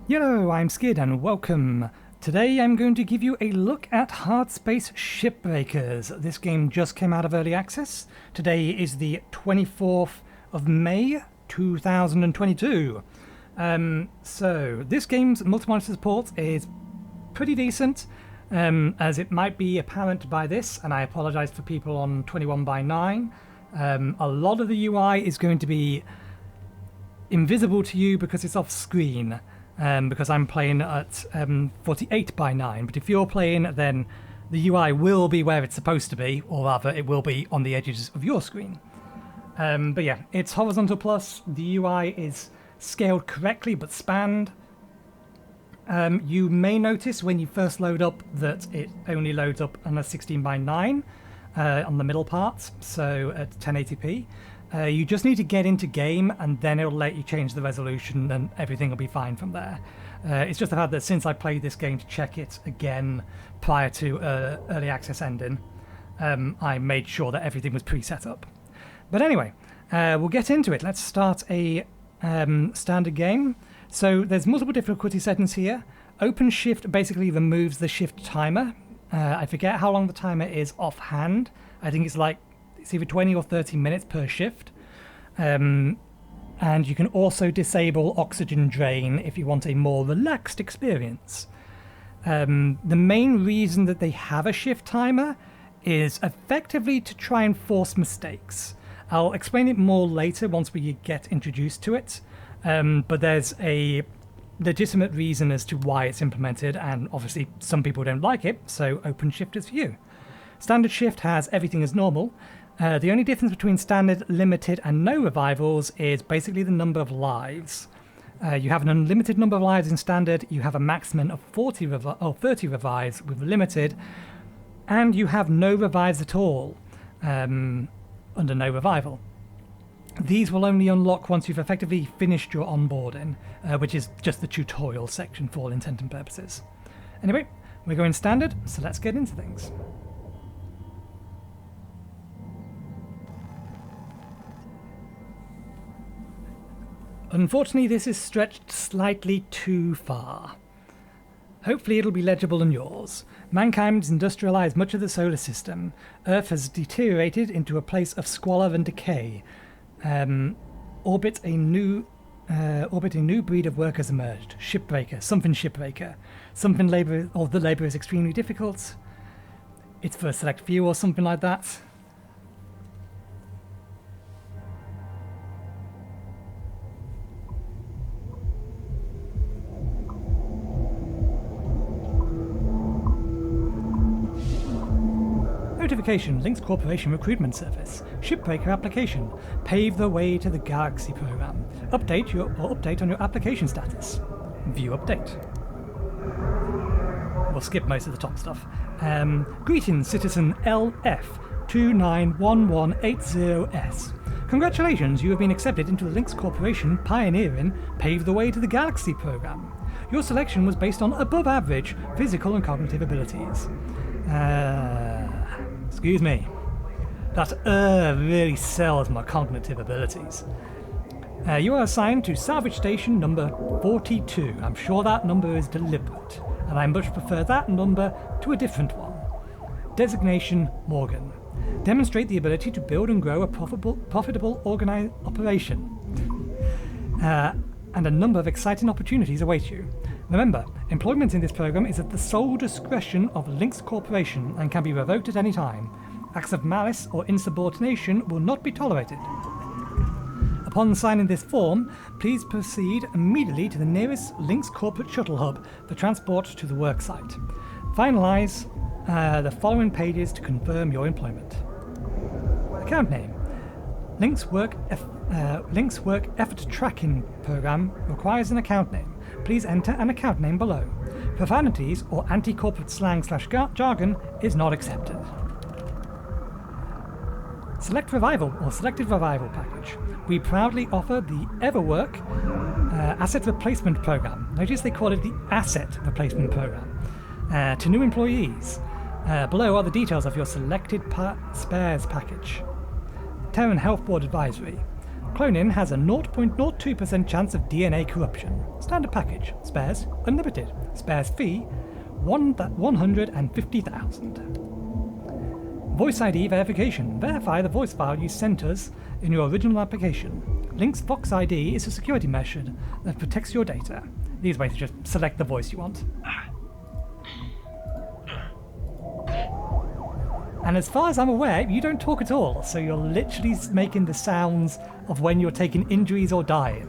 Hello, I'm Skid and welcome. Today I'm going to give you a look at Hardspace Shipbreakers. This game just came out of early access. Today is the 24th of May 2022. So this game's multi-monitor support is pretty decent, as it might be apparent by this, and I apologise for people on 21:9. A lot of the UI is going to be invisible to you because it's off screen. Because I'm playing at 48:9, but if you're playing, then the UI will be where it's supposed to be, or rather it will be on the edges of your screen. But yeah, it's horizontal plus, the UI is scaled correctly but spanned. You may notice when you first load up that it only loads up on a 16:9 on the middle part, so at 1080p. You just need to get into game and then it'll let you change the resolution and everything will be fine from there. It's just the fact that since I played this game to check it again prior to early access ending, I made sure that everything was pre-set up. But anyway, we'll get into it. Let's start a standard game. So there's multiple difficulty settings here. Open shift basically removes the shift timer. I forget how long the timer is offhand. I think it's either 20 or 30 minutes per shift. And you can also disable oxygen drain if you want a more relaxed experience. The main reason that they have a shift timer is effectively to try and force mistakes. I'll explain it more later once we get introduced to it, but there's a legitimate reason as to why it's implemented, and obviously some people don't like it, so open shift is for you. Standard shift has everything as normal. The only difference between standard, limited, and no revivals is basically the number of lives. You have an unlimited number of lives in standard, you have a maximum of 30 revives with limited, and you have no revives at all under no revival. These will only unlock once you've effectively finished your onboarding, which is just the tutorial section for all intent and purposes. Anyway, we're going standard, so let's get into things. Unfortunately, this is stretched slightly too far. Hopefully it'll be legible on yours. Mankind has industrialized much of the solar system. Earth has deteriorated into a place of squalor and decay. Orbit a new breed of workers emerged. Shipbreaker. Something labor, or the labor is extremely difficult. It's for a select few or something like that. Notification, Lynx Corporation Recruitment Service. Shipbreaker application. Pave the way to the Galaxy program. Update on your application status. View update. We'll skip most of the top stuff. Greetings, citizen LF291180S. Congratulations, you have been accepted into the Lynx Corporation pioneering Pave the Way to the Galaxy program. Your selection was based on above average physical and cognitive abilities. Excuse me. That really sells my cognitive abilities. You are assigned to salvage station number 42. I'm sure that number is deliberate, and I much prefer that number to a different one. Designation Morgan. Demonstrate the ability to build and grow a profitable operation. And a number of exciting opportunities await you. Remember, employment in this program is at the sole discretion of Lynx Corporation and can be revoked at any time. Acts of malice or insubordination will not be tolerated. Upon signing this form, please proceed immediately to the nearest Lynx Corporate Shuttle Hub for transport to the worksite. Finalize the following pages to confirm your employment. Account name. Lynx Work Effort Tracking Program requires an account name. Please enter an account name below. Profanities or anti-corporate slang/jargon is not accepted. Select Revival or Selected Revival Package. We proudly offer the Everwork Asset Replacement Program. Notice they call it the Asset Replacement Program. To new employees. Below are the details of your selected spares package. Terran Health Board Advisory. Cloning has a 0.02% chance of DNA corruption. Standard package. Spares unlimited. Spares fee 150,000. Voice ID verification. Verify the voice file you sent us in your original application. Link's Vox ID is a security measure that protects your data. These ways to just select the voice you want. And as far as I'm aware, you don't talk at all, so you're literally making the sounds of when you're taking injuries or dying.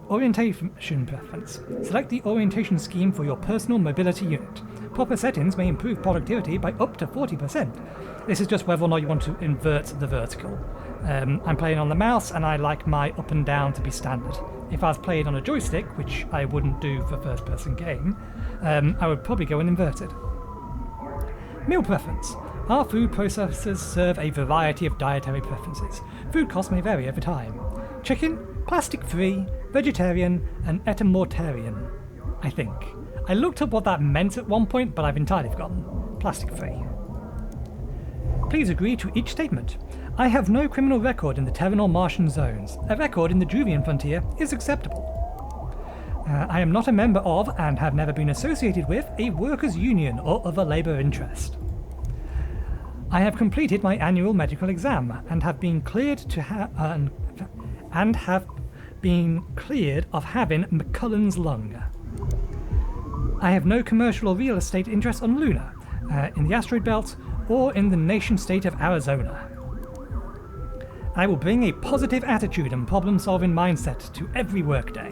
Orientation preference. Select the orientation scheme for your personal mobility unit. Proper settings may improve productivity by up to 40%. This is just whether or not you want to invert the vertical. I'm playing on the mouse and I like my up and down to be standard. If I was playing on a joystick, which I wouldn't do for a first-person game, I would probably go and inverted. Meal preference. Our food processors serve a variety of dietary preferences. Food costs may vary over time. Chicken, plastic-free, vegetarian, and etomortarian, I think. I looked up what that meant at one point, but I've entirely forgotten. Plastic-free. Please agree to each statement. I have no criminal record in the Terran or Martian zones. A record in the Druvian frontier is acceptable. I am not a member of, and have never been associated with, a workers' union or other labour interest. I have completed my annual medical exam and have been cleared to have been cleared of having McCullen's lung. I have no commercial or real estate interest on Luna, in the asteroid belt, or in the nation-state of Arizona. I will bring a positive attitude and problem-solving mindset to every workday.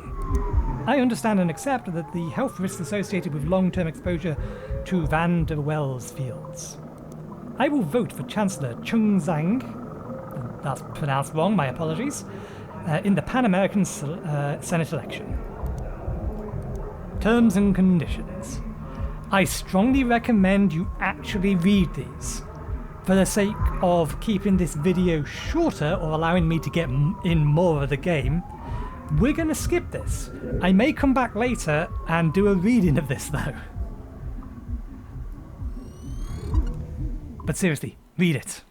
I understand and accept that the health risks associated with long-term exposure to Van der Waals fields. I will vote for Chancellor Chung Zhang, that's pronounced wrong, my apologies, in the Pan-American Senate election. Terms and conditions. I strongly recommend you actually read these. For the sake of keeping this video shorter or allowing me to get in more of the game, we're going to skip this. I may come back later and do a reading of this though. But seriously, read it.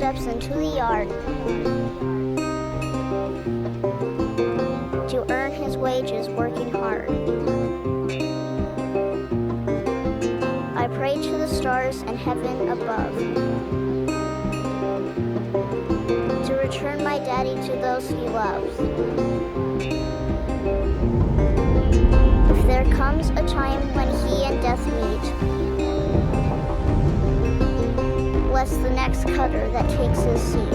Into the yard to earn his wages working hard. I pray to the stars and heaven above to return my daddy to those he loves. If there comes a time when he and death meet, bless the next cutter that takes his seat.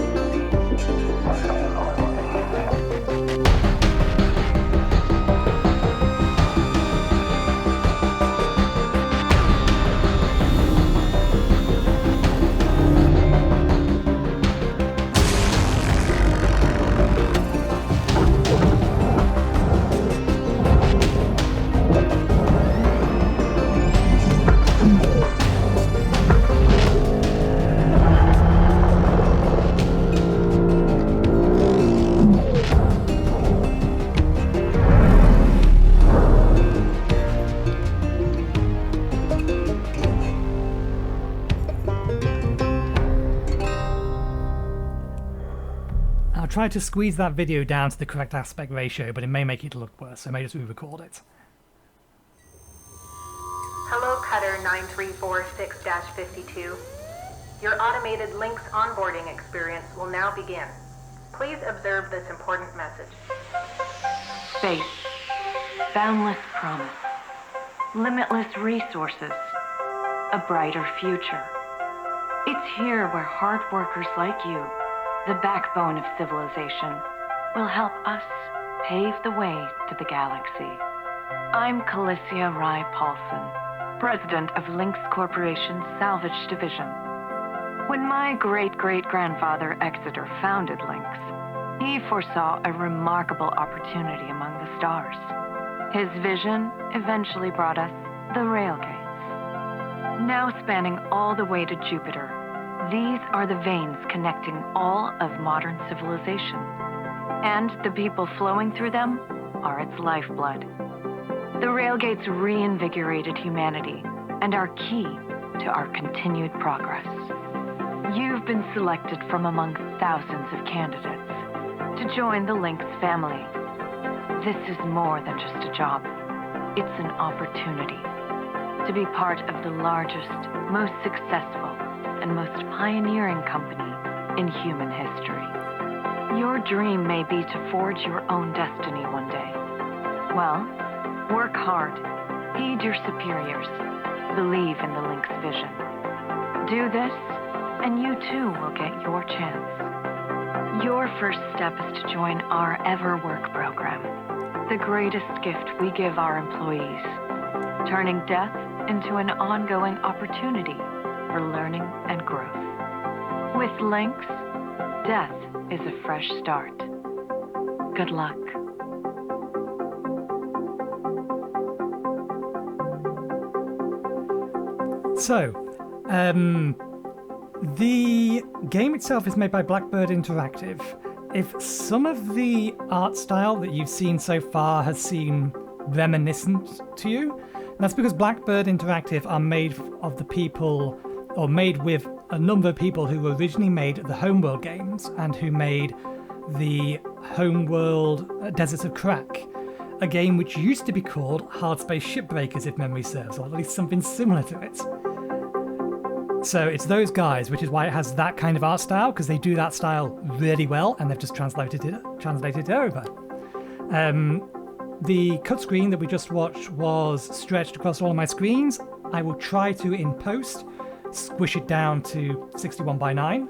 Tried to squeeze that video down to the correct aspect ratio, but it may make it look worse, so I may just re-record it. Hello, Cutter 9346-52. Your automated Link's onboarding experience will now begin. Please observe this important message. Space. Boundless promise. Limitless resources. A brighter future. It's here where hard workers like you, the backbone of civilization, will help us pave the way to the galaxy. I'm Calicia Rai Paulson, president of Lynx Corporation's Salvage Division. When my great-great-grandfather Exeter founded Lynx, he foresaw a remarkable opportunity among the stars. His vision eventually brought us the railgates. Now spanning all the way to Jupiter, these are the veins connecting all of modern civilization. And the people flowing through them are its lifeblood. The railgates reinvigorated humanity and are key to our continued progress. You've been selected from among thousands of candidates to join the Lynx family. This is more than just a job. It's an opportunity to be part of the largest, most successful, and most pioneering company in human history. Your dream may be to forge your own destiny one day. Well, work hard, heed your superiors, believe in the Lynx vision. Do this, and you too will get your chance. Your first step is to join our EverWork program, the greatest gift we give our employees, turning death into an ongoing opportunity for learning and growth. With Lynx, death is a fresh start. Good luck. So, the game itself is made by Blackbird Interactive. If some of the art style that you've seen so far has seemed reminiscent to you, that's because Blackbird Interactive are made of the people, or made with a number of people who originally made the Homeworld games and who made the Homeworld Deserts of Crack, a game which used to be called Hardspace Shipbreakers, if memory serves, or at least something similar to it. So it's those guys, which is why it has that kind of art style, because they do that style really well, and they've just translated it over. The cut screen that we just watched was stretched across all of my screens. I will try to, in post, squish it down to 61 by 9,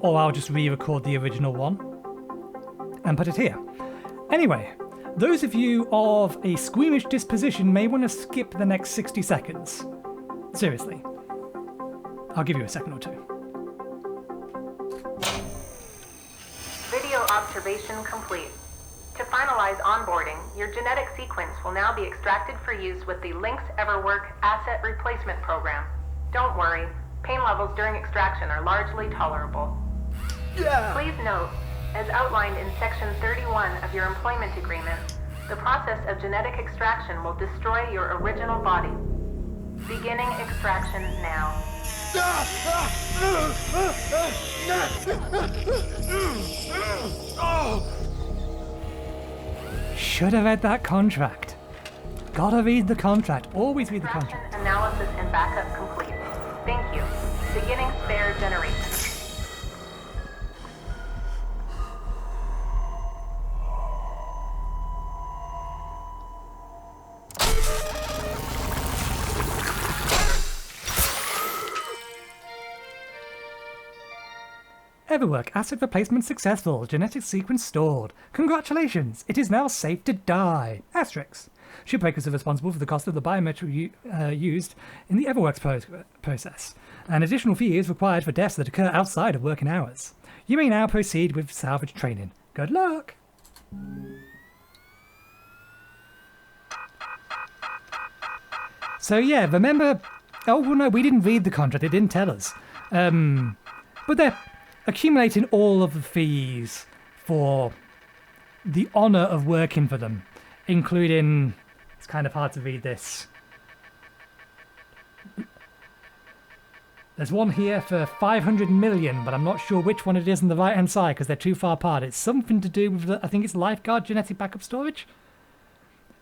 or I'll just re-record the original one and put it here. Anyway, those of you of a squeamish disposition may want to skip the next 60 seconds. Seriously. I'll give you a second or two. Video observation complete. To finalize onboarding, your genetic sequence will now be extracted for use with the Lynx EverWork Asset Replacement Program. Don't worry, pain levels during extraction are largely tolerable. Yeah. Please note, as outlined in Section 31 of your employment agreement, the process of genetic extraction will destroy your original body. Beginning extraction now. Should have read that contract. Gotta read the contract. Always read the contract. Analysis and backup complete. Thank you. Beginning spare generation. EverWork asset replacement successful. Genetic sequence stored. Congratulations! It is now safe to die. Asterisks. Shipbreakers are responsible for the cost of the biometric used in the EverWorks process. An additional fee is required for deaths that occur outside of working hours. You may now proceed with salvage training. Good luck! So yeah, remember... Oh, well, no, we didn't read the contract. It didn't tell us. But they're accumulating all of the fees for the honour of working for them, including... It's kind of hard to read this. There's one here for 500 million, but I'm not sure which one it is on the right-hand side because they're too far apart. It's something to do with, I think it's Lifeguard Genetic Backup Storage?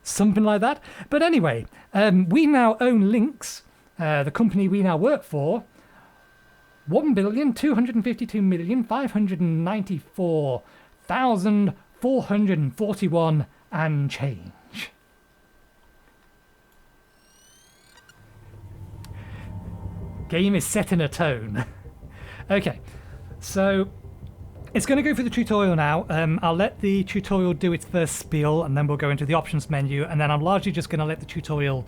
Something like that. But anyway, we now own Lynx, the company we now work for, 1,252,594,441 and change. Game is set in a tone. Okay, so it's going to go through the tutorial now. I'll let the tutorial do its first spiel and then we'll go into the options menu, and then I'm largely just going to let the tutorial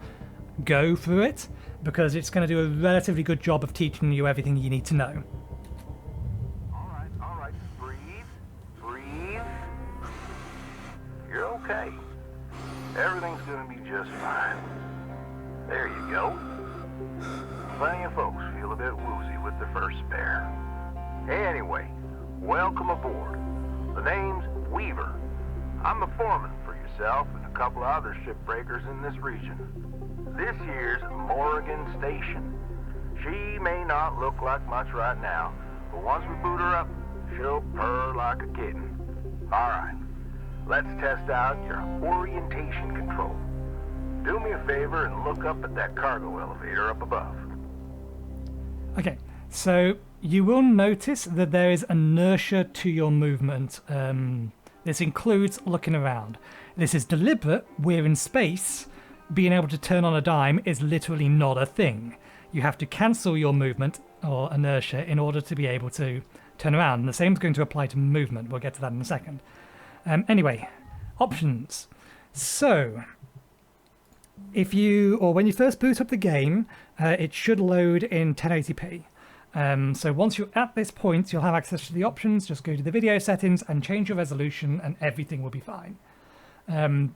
go through it. because it's going to do a relatively good job of teaching you everything you need to know. All right. Breathe. You're okay. Everything's gonna be just fine. There you go. Plenty of folks feel a bit woozy with the first spare. Anyway, welcome aboard. The name's Weaver. I'm the foreman for yourself and a couple of other shipbreakers in this region. This here's Morrigan Station. She may not look like much right now, but once we boot her up, she'll purr like a kitten. All right, let's test out your orientation control. Do me a favor and look up at that cargo elevator up above. Okay, so you will notice that there is inertia to your movement. This includes looking around. This is deliberate. We're in space. Being able to turn on a dime is literally not a thing. You have to cancel your movement or inertia in order to be able to turn around. And the same is going to apply to movement. We'll get to that in a second. Anyway, options. So, when you first boot up the game, it should load in 1080p. So once you're at this point, you'll have access to the options. Just go to the video settings and change your resolution and everything will be fine.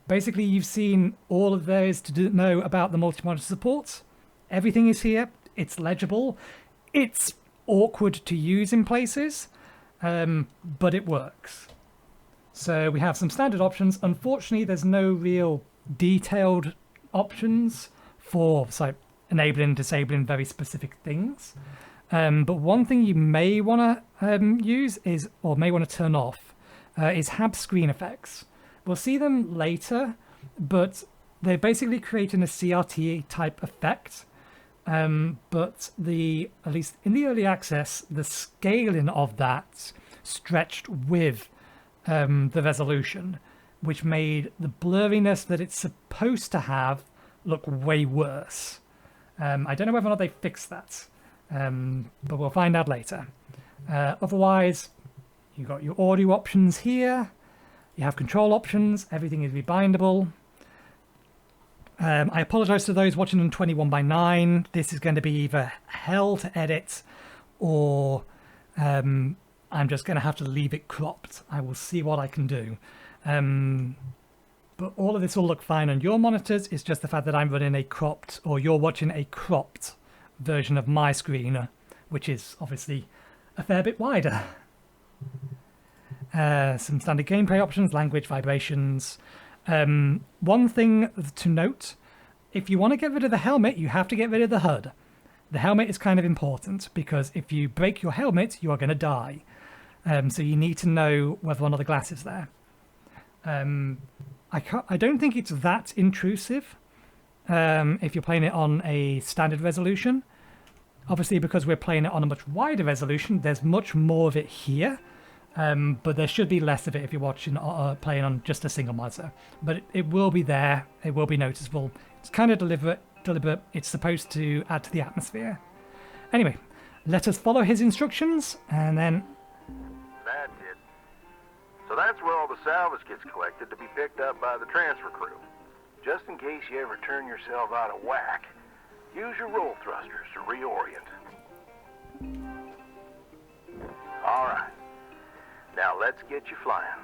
Basically, you've seen all of those to know about the multi-monitor support. Everything is here. It's legible. It's awkward to use in places, but it works. So we have some standard options. Unfortunately, there's no real detailed options for enabling and disabling very specific things. But one thing you may want to use is, or may want to turn off, is Hab screen effects. We'll see them later, but they're basically creating a CRT type effect. But at least in the early access, the scaling of that stretched with the resolution, which made the blurriness that it's supposed to have look way worse. I don't know whether or not they fixed that, but we'll find out later. Otherwise, you've got your audio options here. You have control options. Everything is rebindable. I apologize to those watching on 21:9. This is going to be either hell to edit, or I'm just going to have to leave it cropped. I will see what I can do. But all of this will look fine on your monitors. It's just the fact that I'm running a cropped, or you're watching a cropped version of my screen, which is obviously a fair bit wider. Some standard gameplay options, language, vibrations. One thing to note, if you want to get rid of the helmet, you have to get rid of the HUD. The helmet is kind of important, because if you break your helmet, you are going to die. So you need to know whether or not the glass is there. I don't think it's that intrusive if you're playing it on a standard resolution. Obviously, because we're playing it on a much wider resolution, there's much more of it here. But there should be less of it if you're watching playing on just a single monitor. But it will be there. It will be noticeable. It's kind of deliberate. It's supposed to add to the atmosphere. Anyway, let us follow his instructions, and then... That's it. So that's where all the salvage gets collected to be picked up by the transfer crew. Just in case you ever turn yourself out of whack, use your roll thrusters to reorient. All right. Now let's get you flying.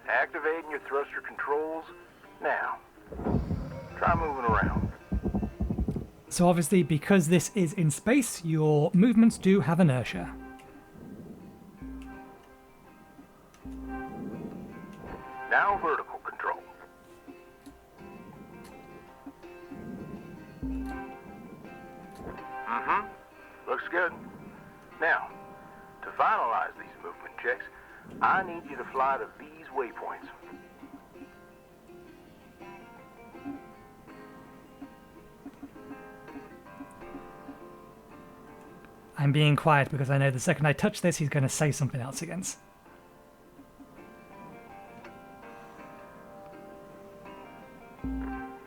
Activating your thruster controls now. Try moving around. So obviously, because this is in space, your movements do have inertia. Now vertical control. Looks good. Now, to finalize these movement checks, I need you to fly to these waypoints. I'm being quiet because I know the second I touch this, he's going to say something else again.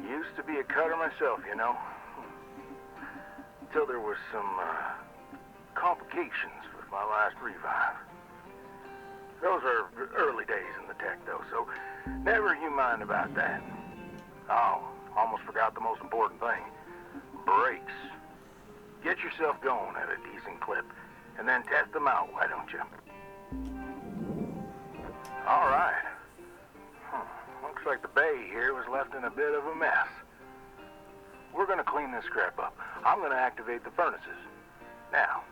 Used to be a cutter myself, you know. Until there was some complications with my last revive. Those are early days in the tech, though, so never you mind about that. Oh, almost forgot the most important thing. Brakes. Get yourself going at a decent clip, and then test them out, why don't you? All right. Looks like the bay here was left in a bit of a mess. We're gonna clean this crap up. I'm gonna activate the furnaces. Now.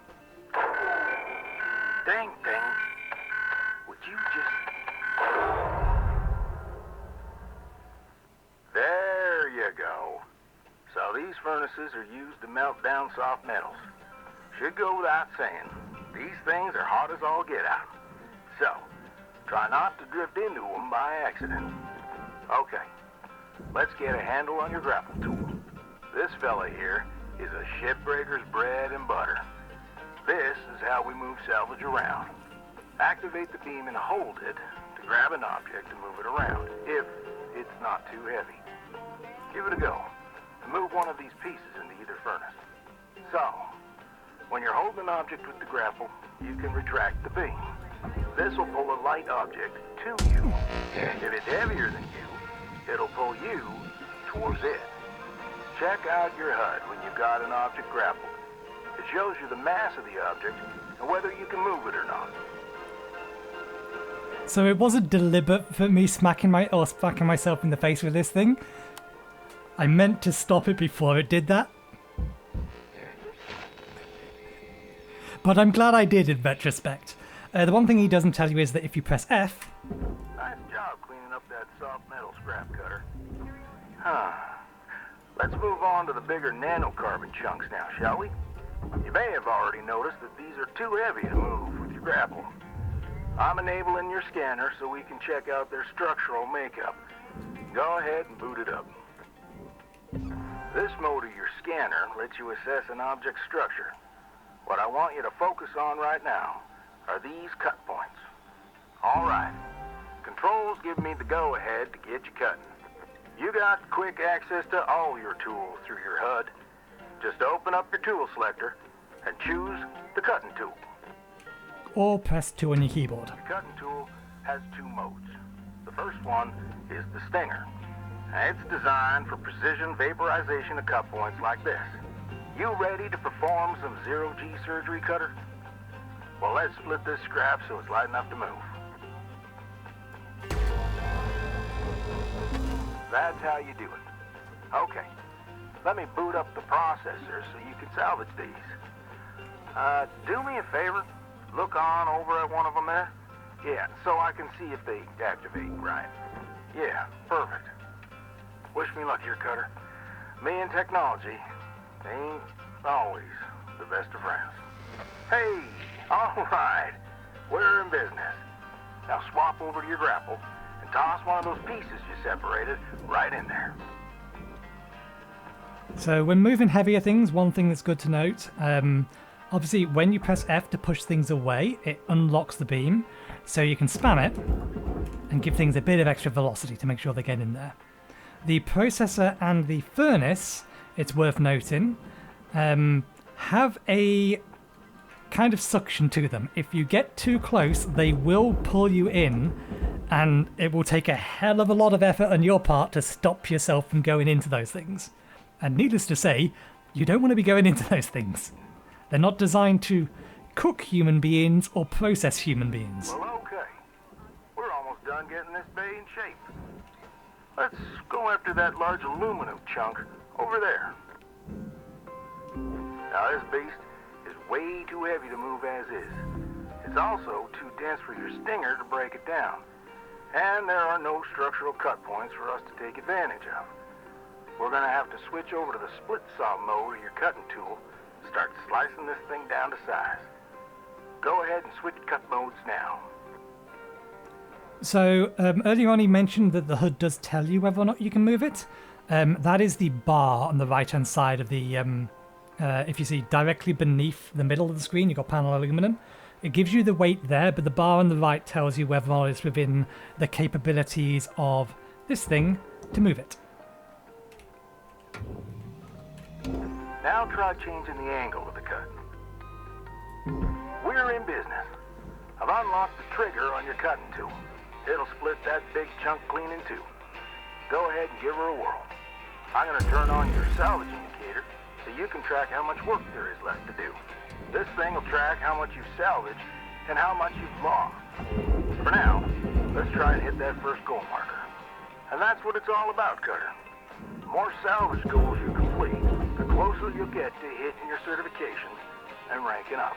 Ding, ding. Would you just... There you go. So these furnaces are used to melt down soft metals. Should go without saying, these things are hot as all get out. So, try not to drift into them by accident. Okay, let's get a handle on your grapple tool. This fella here is a Shipbreaker's bread and butter. This is how we move salvage around. Activate the beam and hold it to grab an object and move it around, if it's not too heavy. Give it a go, and move one of these pieces into either furnace. So, when you're holding an object with the grapple, you can retract the beam. This will pull a light object to you. If it's heavier than you, it'll pull you towards it. Check out your HUD when you've got an object grappled. It shows you the mass of the object and whether you can move it or not. So it wasn't deliberate for me smacking myself in the face with this thing. I meant to stop it before it did that. But I'm glad I did in retrospect. The one thing he doesn't tell you is that if you press F... Nice job cleaning up that soft metal scrap cutter. Let's move on to the bigger nanocarbon chunks now, shall we? You may have already noticed that these are too heavy to move with your grapple. I'm enabling your scanner so we can check out their structural makeup. Go ahead and boot it up. This mode of your scanner lets you assess an object's structure. What I want you to focus on right now are these cut points. All right. Controls give me the go-ahead to get you cutting. You got quick access to all your tools through your HUD. Just open up your tool selector and choose the cutting tool. Or press 2 on your keyboard. The cutting tool has two modes. The first one is the stinger. It's designed for precision vaporization of cut points like this. You ready to perform some zero-G surgery, Cutter? Well, let's split this scrap so it's light enough to move. That's how you do it. Okay, let me boot up the processor so you can salvage these. Do me a favor. Look on over at one of them there. Yeah, so I can see if they activate right. Yeah, perfect. Wish me luck here, Cutter. Me and technology ain't always the best of friends. Hey, all right. We're in business. Now swap over to your grapple and toss one of those pieces you separated right in there. So when moving heavier things, one thing that's good to note, obviously when you press F to push things away, it unlocks the beam, so you can spam it and give things a bit of extra velocity to make sure they get in there. The processor and the furnace, it's worth noting, have a kind of suction to them. If you get too close, they will pull you in, and it will take a hell of a lot of effort on your part to stop yourself from going into those things. And needless to say, you don't want to be going into those things. They're not designed to cook human beings or process human beings. Well, okay. We're almost done getting this bay in shape. Let's go after that large aluminum chunk over there. Now, this beast is way too heavy to move as is. It's also too dense for your stinger to break it down. And there are no structural cut points for us to take advantage of. We're going to have to switch over to the split saw mode of your cutting tool and start slicing this thing down to size. Go ahead and switch cut modes now. So earlier on he mentioned that the HUD does tell you whether or not you can move it. That is the bar on the right hand side of the, if you see directly beneath the middle of the screen, you've got panel aluminum. It gives you the weight there, but the bar on the right tells you whether or not it's within the capabilities of this thing to move it. Now try changing the angle of the cut. We're in business. I've unlocked the trigger on your cutting tool. It'll split that big chunk clean in two. Go ahead and give her a whirl. I'm going to turn on your salvage indicator so you can track how much work there is left to do. This thing will track how much you've salvaged and how much you've lost. For now, let's try and hit that first goal marker. And that's what it's all about, Cutter. The more salvage goals you complete, the closer you'll get to hitting your certifications and ranking up.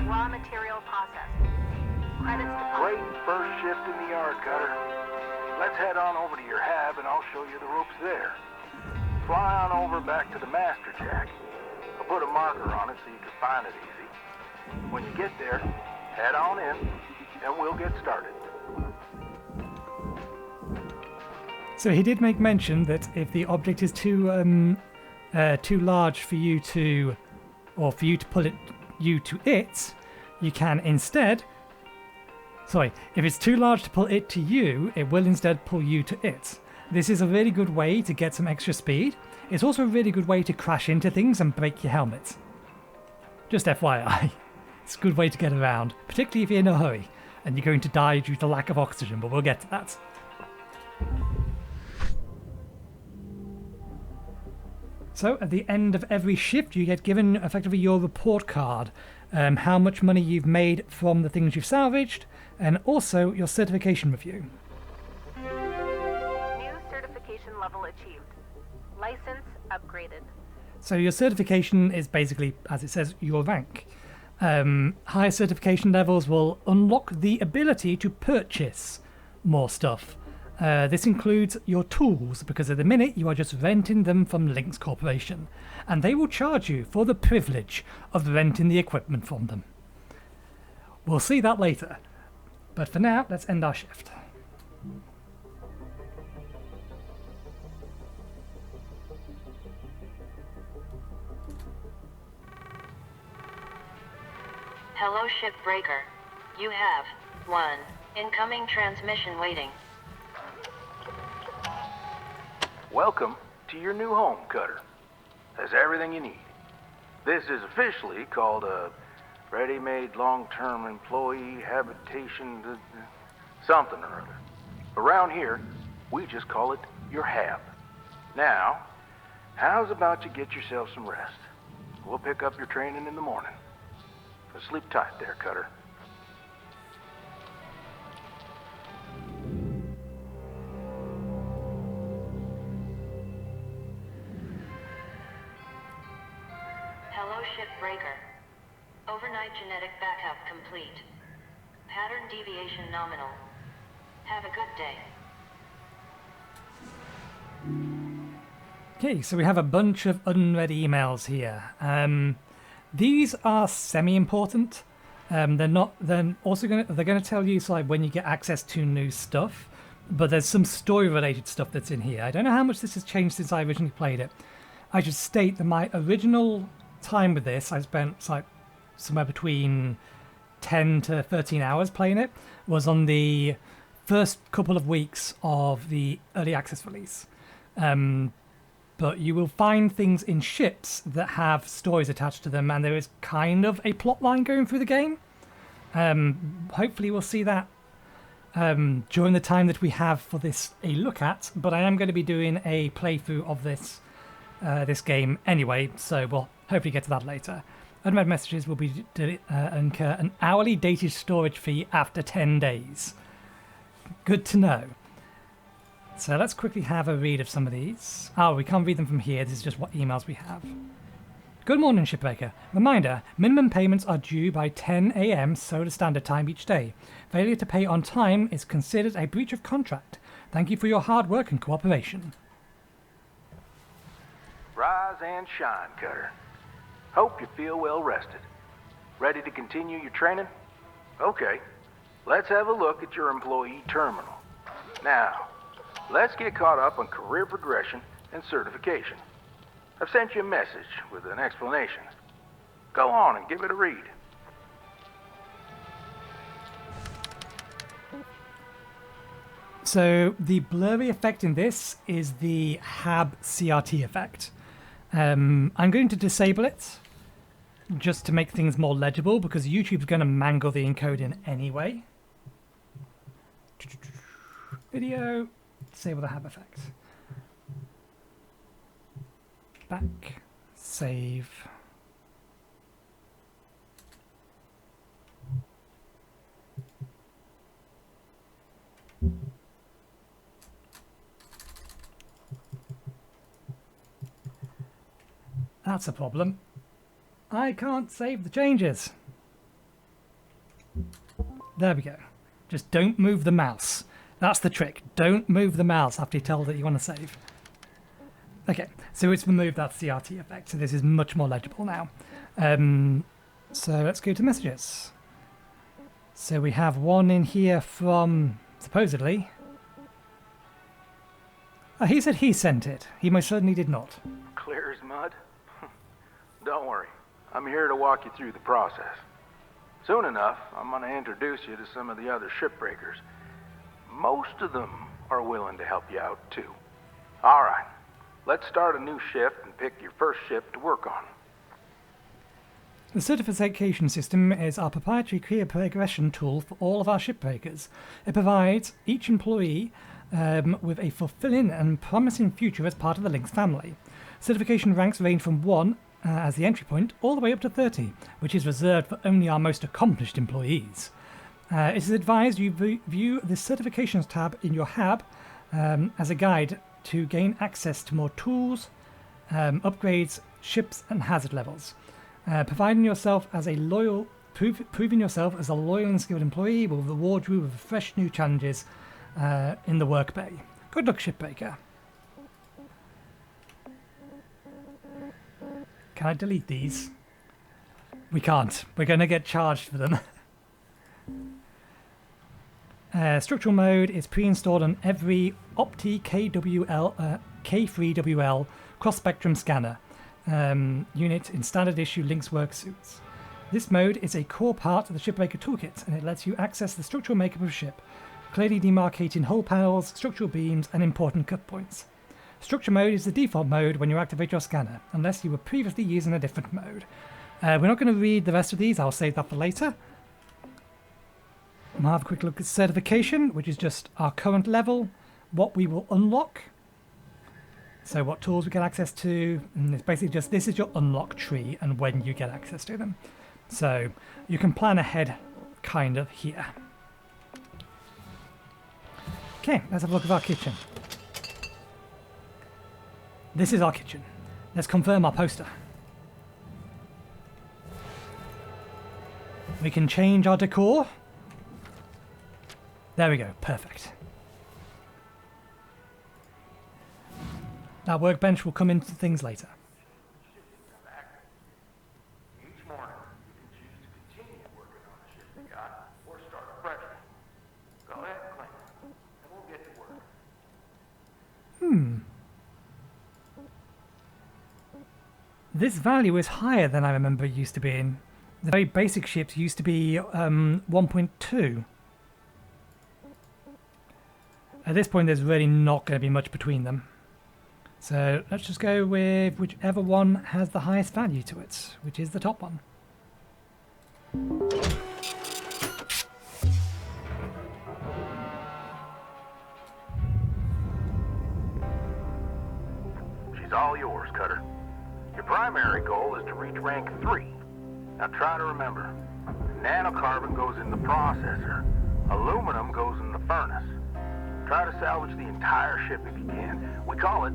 Raw material processed. Credits deposited. Great first shift in the yard, Cutter. Let's head on over to your Hab and I'll show you the ropes there. Fly on over back to the master jack. I'll put a marker on it so you can find it easy. When you get there, head on in and we'll get started. So he did make mention that if the object is too large for you to, or for you to pull it to it, you can instead. Sorry, if it's too large to pull it to you, it will instead pull you to it. This is a really good way to get some extra speed. It's also a really good way to crash into things and break your helmet. Just FYI. It's a good way to get around, particularly if you're in a hurry and you're going to die due to lack of oxygen, but we'll get to that. So at the end of every shift you get given effectively your report card, how much money you've made from the things you've salvaged, and also your certification review. New certification level achieved. License upgraded. So your certification is basically, as it says, your rank. Higher certification levels will unlock the ability to purchase more stuff. This includes your tools, because at the minute you are just renting them from Lynx Corporation, and they will charge you for the privilege of renting the equipment from them. We'll see that later, but for now, let's end our shift. Hello, Shipbreaker. You have 1 incoming transmission waiting. Welcome to your new home, Cutter. Has everything you need. This is officially called a ready-made long-term employee habitation something or other. Around here, we just call it your Hab. Now, how's about you get yourself some rest? We'll pick up your training in the morning. So sleep tight there, Cutter. Hello, Shipbreaker. Overnight genetic backup complete. Pattern deviation nominal. Have a good day. Okay, so we have a bunch of unread emails here. These are semi-important. They're not. They're going to tell you like when you get access to new stuff, but there's some story-related stuff that's in here. I don't know how much this has changed since I originally played it. I should state that my original time with this, I spent like somewhere between 10 to 13 hours playing it, was on the first couple of weeks of the early access release. But you will find things in ships that have stories attached to them, and there is kind of a plot line going through the game. Hopefully we'll see that during the time that we have for this a look at, but I am going to be doing a playthrough of this game anyway, so we'll hopefully get to that later. Unread messages will be incur an hourly dated storage fee after 10 days. Good to know. So let's quickly have a read of some of these. Oh, we can't read them from here. This is just what emails we have. Good morning, Shipbreaker. Reminder, minimum payments are due by 10 a.m. Solar Standard Time each day. Failure to pay on time is considered a breach of contract. Thank you for your hard work and cooperation. Rise and shine, Cutter. Hope you feel well rested. Ready to continue your training? Okay, let's have a look at your employee terminal. Now, let's get caught up on career progression and certification. I've sent you a message with an explanation. Go on and give it a read. So the blurry effect in this is the Hab CRT effect. I'm going to disable it just to make things more legible, because YouTube's going to mangle the encoding anyway. Video, disable the Hab effect. Back, save. That's a problem. I can't save the changes. There we go. Just don't move the mouse. That's the trick. Don't move the mouse after you tell that you want to save. Okay, so it's removed that CRT effect, so this is much more legible now. So let's go to messages. So we have one in here from, supposedly... Oh, he said he sent it. He most certainly did not. Clear as mud? Don't worry. I'm here to walk you through the process. Soon enough, I'm going to introduce you to some of the other shipbreakers. Most of them are willing to help you out, too. All right. Let's start a new shift and pick your first shift to work on. The certification system is our proprietary career progression tool for all of our shipbreakers. It provides each employee with a fulfilling and promising future as part of the Lynx family. Certification ranks range from 1 as the entry point all the way up to 30, which is reserved for only our most accomplished employees. It is advised you view the certifications tab in your Hab as a guide to gain access to more tools, upgrades, ships, and hazard levels. Proving yourself as a loyal and skilled employee will reward you with fresh new challenges in the work bay. Good luck, Shipbreaker. Can I delete these? We can't. We're going to get charged for them. Structural mode is pre-installed on every Opti K3WL cross-spectrum scanner unit in standard issue Lynx work suits. This mode is a core part of the Shipbreaker toolkit, and it lets you access the structural makeup of a ship, clearly demarcating hull panels, structural beams, and important cut points. Structure mode is the default mode when you activate your scanner, unless you were previously using a different mode. We're not going to read the rest of these, I'll save that for later. We'll have a quick look at certification, which is just our current level, what we will unlock, so what tools we get access to, and it's basically just, this is your unlock tree and when you get access to them. So you can plan ahead kind of here. Okay, let's have a look at our kitchen. This is our kitchen. Let's confirm our poster. We can change our decor. There we go, perfect. That workbench will come into things later. Each morning, you can choose to continue working on the ship you got or start a fresh one. Go ahead and claim it, and we'll get to work. This value is higher than I remember it used to be in. The very basic ships used to be 1.2. At this point, there's really not going to be much between them. So let's just go with whichever one has the highest value to it, which is the top one. She's all yours, Cutter. Your primary goal is to reach rank 3. Now try to remember, nanocarbon goes in the processor, aluminum goes in the furnace. Try to salvage the entire ship if you can. We call it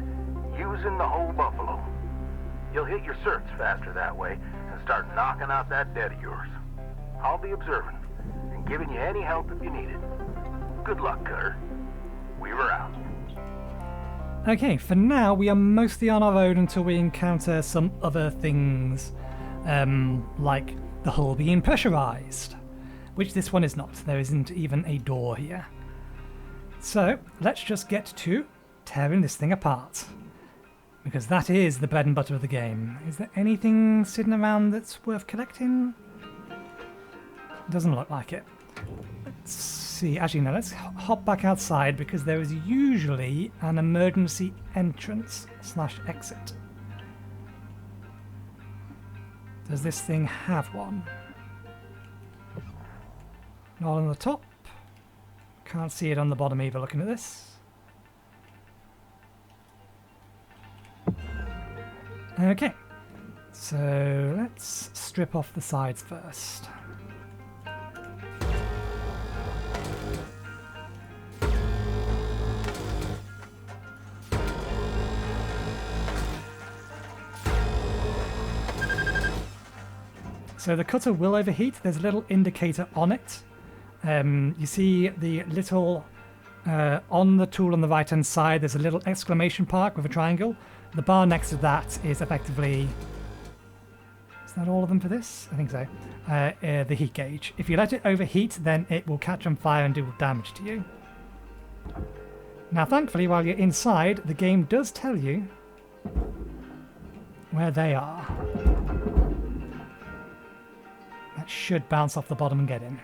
using the whole buffalo. You'll hit your certs faster that way and start knocking out that debt of yours. I'll be observing and giving you any help if you need it. Good luck, Cutter. Weaver out. Okay, for now we are mostly on our own until we encounter some other things, like the hull being pressurized, which this one is not. There isn't even a door here. So let's just get to tearing this thing apart, because that is the bread and butter of the game. Is there anything sitting around that's worth collecting? Doesn't look like it. Let's see. Actually, no, let's hop back outside, because there is usually an emergency entrance / exit. Does this thing have one? Not on the top. Can't see it on the bottom either looking at this. Okay. So let's strip off the sides first. So the cutter will overheat. There's a little indicator on it. You see the little, on the tool on the right hand side, there's a little exclamation mark with a triangle. The bar next to that is effectively, is that all of them for this? I think so. The heat gauge. If you let it overheat, then it will catch on fire and do damage to you. Now thankfully, while you're inside, the game does tell you where they are. That should bounce off the bottom and get in.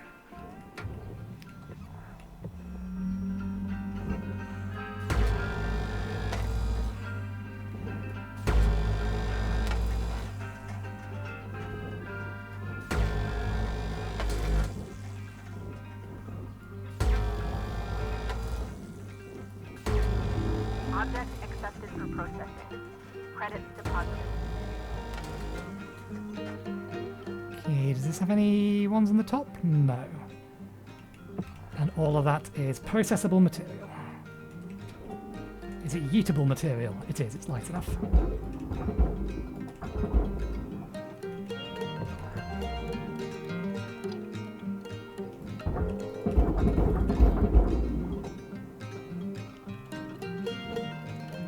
Object accepted for processing. Credits deposited. Okay, does this have any ones on the top? No. And all of that is processable material. Is it yeetable material? It is, it's light enough.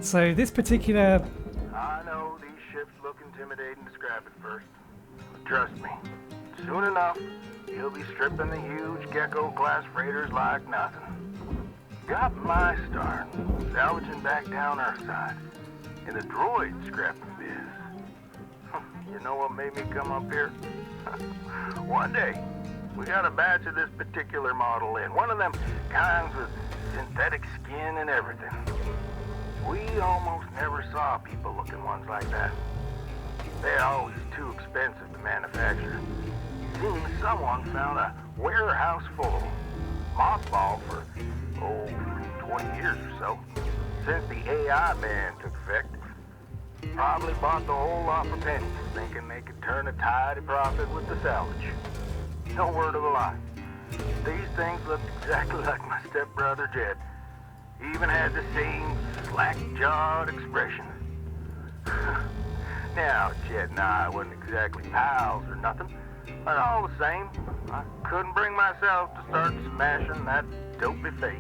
So this particular... I know these ships look intimidating to scrap at first. But trust me, soon enough, you'll be stripping the huge Gecko-class freighters like nothing. Got my start salvaging back down Earthside in the droid scrapping biz. You know what made me come up here? One day, we got a batch of this particular model in. One of them kinds with synthetic skin and everything. We almost never saw people-looking ones like that. They're always too expensive to manufacture. Seems someone found a warehouse full, mothballed for, 20 years or so, since the AI ban took effect. Probably bought the whole lot for pennies, thinking they could turn a tidy profit with the salvage. No word of a lie. These things looked exactly like my stepbrother Jed. Even had the same slack-jawed expression. Now, Jed and I wasn't exactly pals or nothing, but all the same, I couldn't bring myself to start smashing that dopey face.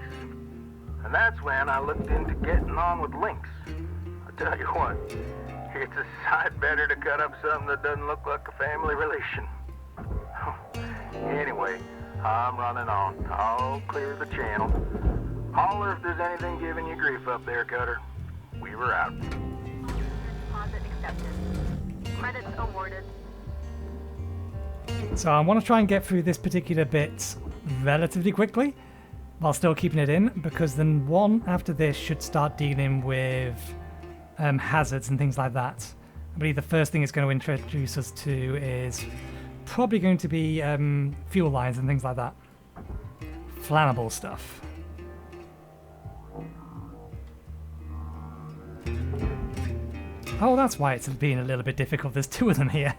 And that's when I looked into getting on with Lynx. I tell you what, it's a sight better to cut up something that doesn't look like a family relation. Anyway, I'm running on. I'll clear the channel. Holler if there's anything giving you grief up there, Cutter. We were out. Deposit accepted. Credits awarded. So I want to try and get through this particular bit relatively quickly, while still keeping it in, because then one after this should start dealing with hazards and things like that. I believe the first thing it's going to introduce us to is probably going to be fuel lines and things like that. Flammable stuff. Oh, that's why it's being a little bit difficult. There's two of them here.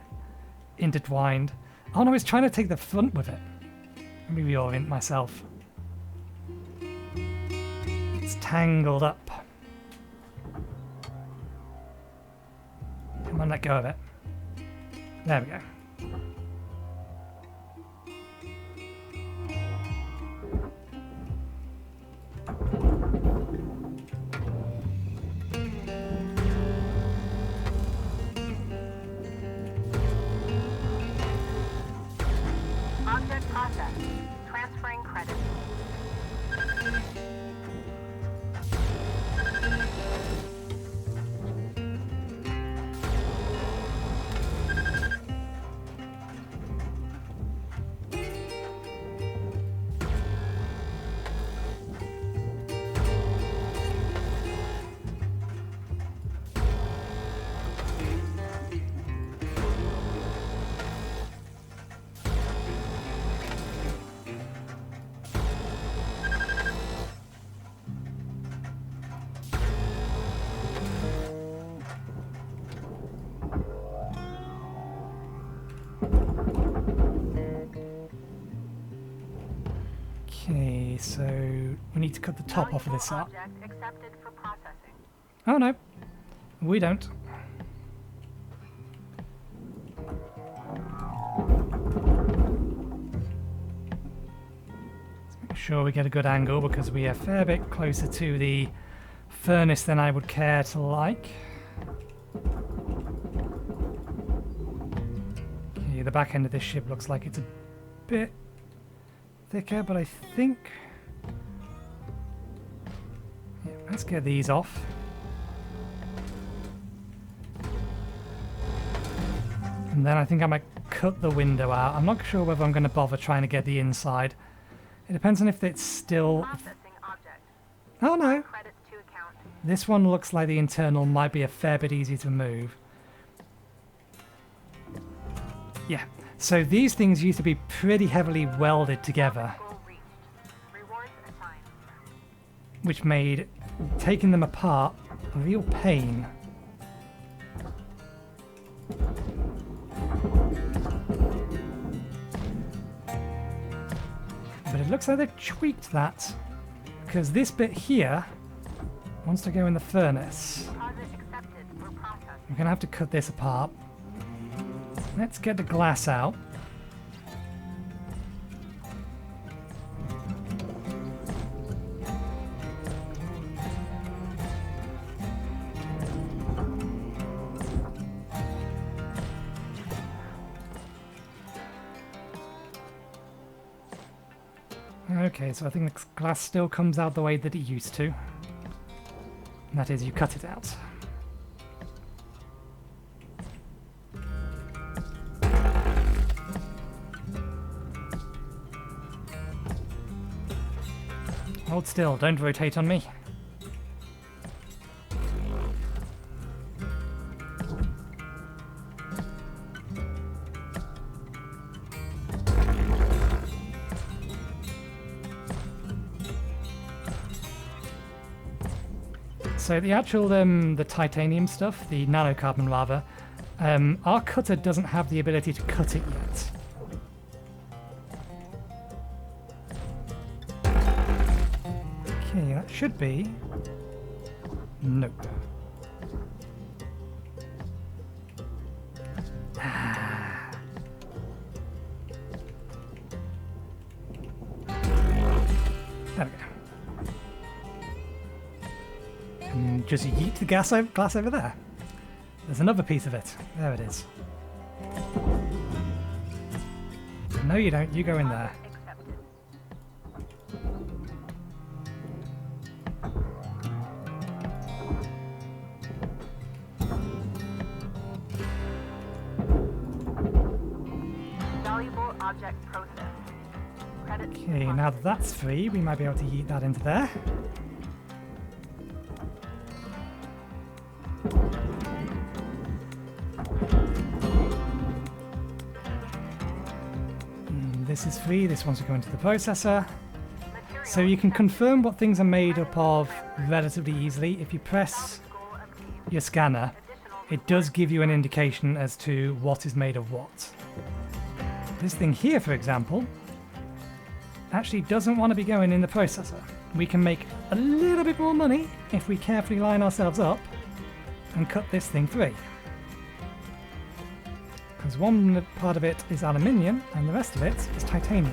Intertwined. Oh no, it's trying to take the front with it. Let me reorient myself. It's tangled up. Come on, let go of it. There we go. Object processed. Transferring credits. so we need to cut the top off of this up. Object accepted for processing. Oh no, we don't. Let's make sure we get a good angle because we are a fair bit closer to the furnace than I would care to like. Okay, the back end of this ship looks like it's a bit thicker, but I think... yeah, let's get these off. And then I think I might cut the window out. I'm not sure whether I'm going to bother trying to get the inside. It depends on if it's still... Processing object. oh no! Credits to account. This one looks like the internal might be a fair bit easier to move. Yeah, so these things used to be pretty heavily welded together, Goal reached. Rewards assigned. which made taking them apart a real pain. But it looks like they've tweaked that, because this bit here wants to go in the furnace. Deposit accepted for processing. We're going to have to cut this apart. Let's get the glass out. Okay, so I think the glass still comes out the way that it used to. And that is, you cut it out. Hold still, don't rotate on me. So the actual, the titanium stuff, the nanocarbon rather, our cutter doesn't have the ability to cut it yet. Okay, that should be... nope. There we go. And just yeet the glass over there. There's another piece of it. There it is. No, you don't. You go in there. Accepted. Valuable object processed. Credits to Okay, now that processing. that's free, we might be able to yeet that into there. This is free, this wants to go into the processor. Material So you can accepted. confirm what things are made up of relatively easily. If you press Goal obtained. your scanner, Additional it does give you an indication as to what is made of what. This thing here, for example, actually doesn't want to be going in the processor. We can make a little bit more money if we carefully line ourselves up and cut this thing free. Because one part of it is aluminium and the rest of it is titanium.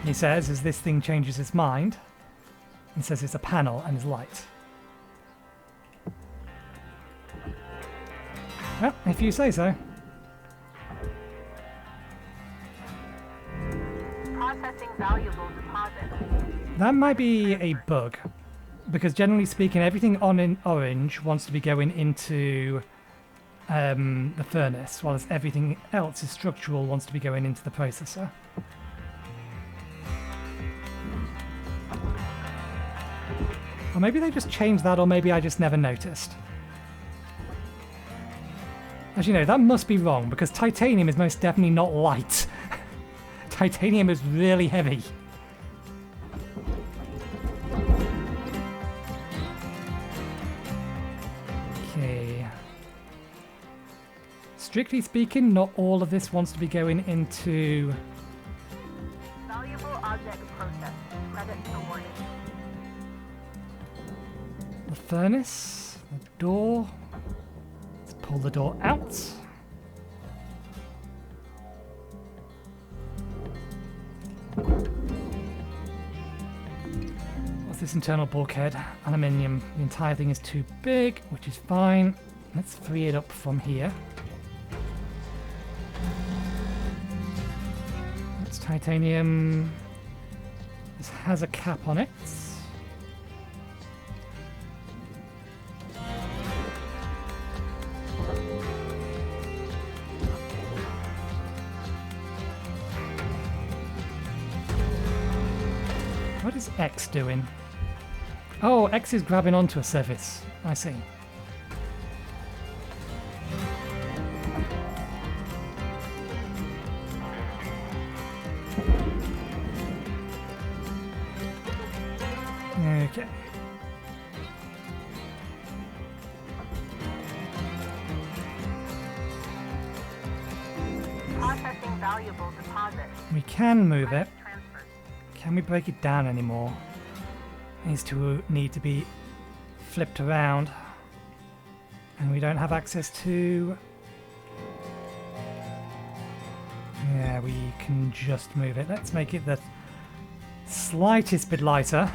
He says, as this thing changes its mind, he says it's a panel and is light. Well, if you say so. processing valuable deposit. That might be a bug, because generally speaking, everything on in orange wants to be going into the furnace, whilst everything else is structural wants to be going into the processor. Or maybe they just changed that, or maybe I just never noticed. Actually, no, that must be wrong, because titanium is most definitely not light. Titanium is really heavy. Okay. Strictly speaking, not all of this wants to be going into Project process. Credits awarded. The furnace, the door. Let's pull the door out. What's this internal bulkhead? Aluminium. The entire thing is too big, which is fine. Let's free it up from here. It's titanium. This has a cap on it. What is X doing? Oh, X is grabbing onto a surface. I see. Okay. Processing valuable deposit. We can move it. Credits transferred. Can we break it down anymore? These two need to be flipped around. And we don't have access to... Yeah, we can just move it. Let's make it the slightest bit lighter.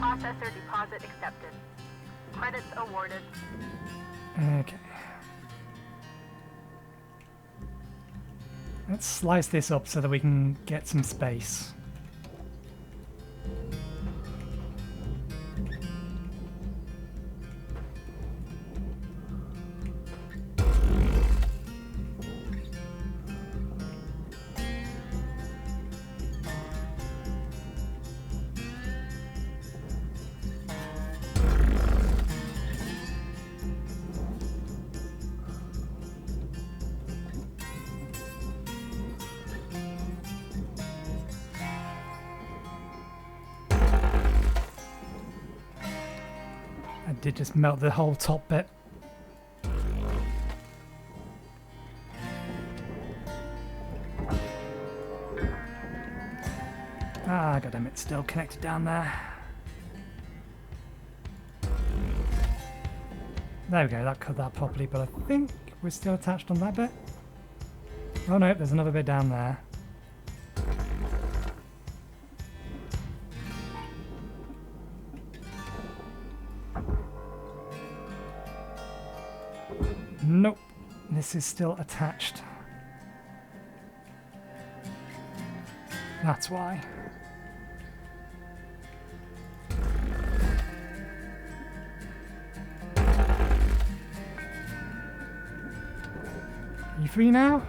Processor deposit accepted. Credits awarded. Okay. Let's slice this up so that we can get some space. I did just melt the whole top bit. Ah, goddamn, it's still connected down there. There we go, that cut that properly, but I think we're still attached on that bit. Oh no, there's another bit down there. Nope, this is still attached. That's why. You free now?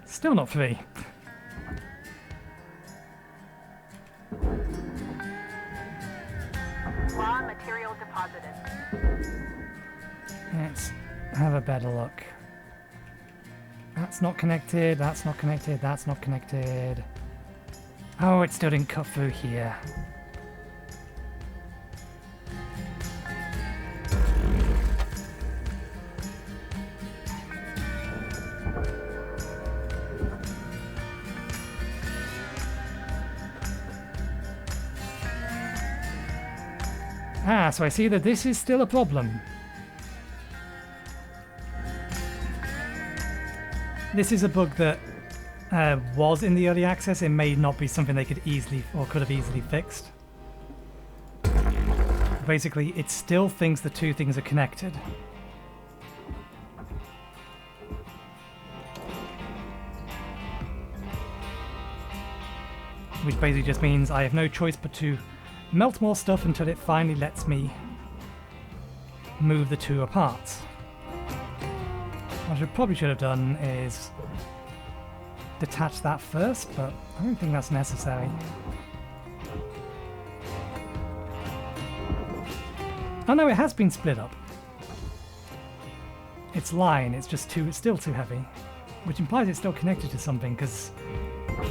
Still not free. Raw material deposited. Let's have a better look. That's not connected, that's not connected, that's not connected. Oh, it still didn't cut through here. Ah, so I see that this is still a problem. This is a bug that was in the early access. It may not be something they could easily or could have easily fixed. Basically, it still thinks the two things are connected. Which basically just means I have no choice but to melt more stuff until it finally lets me move the two apart. What I probably should have done is detach that first, but I don't think that's necessary. Oh no, it has been split up. Its line, it's just still too heavy. Which implies it's still connected to something, because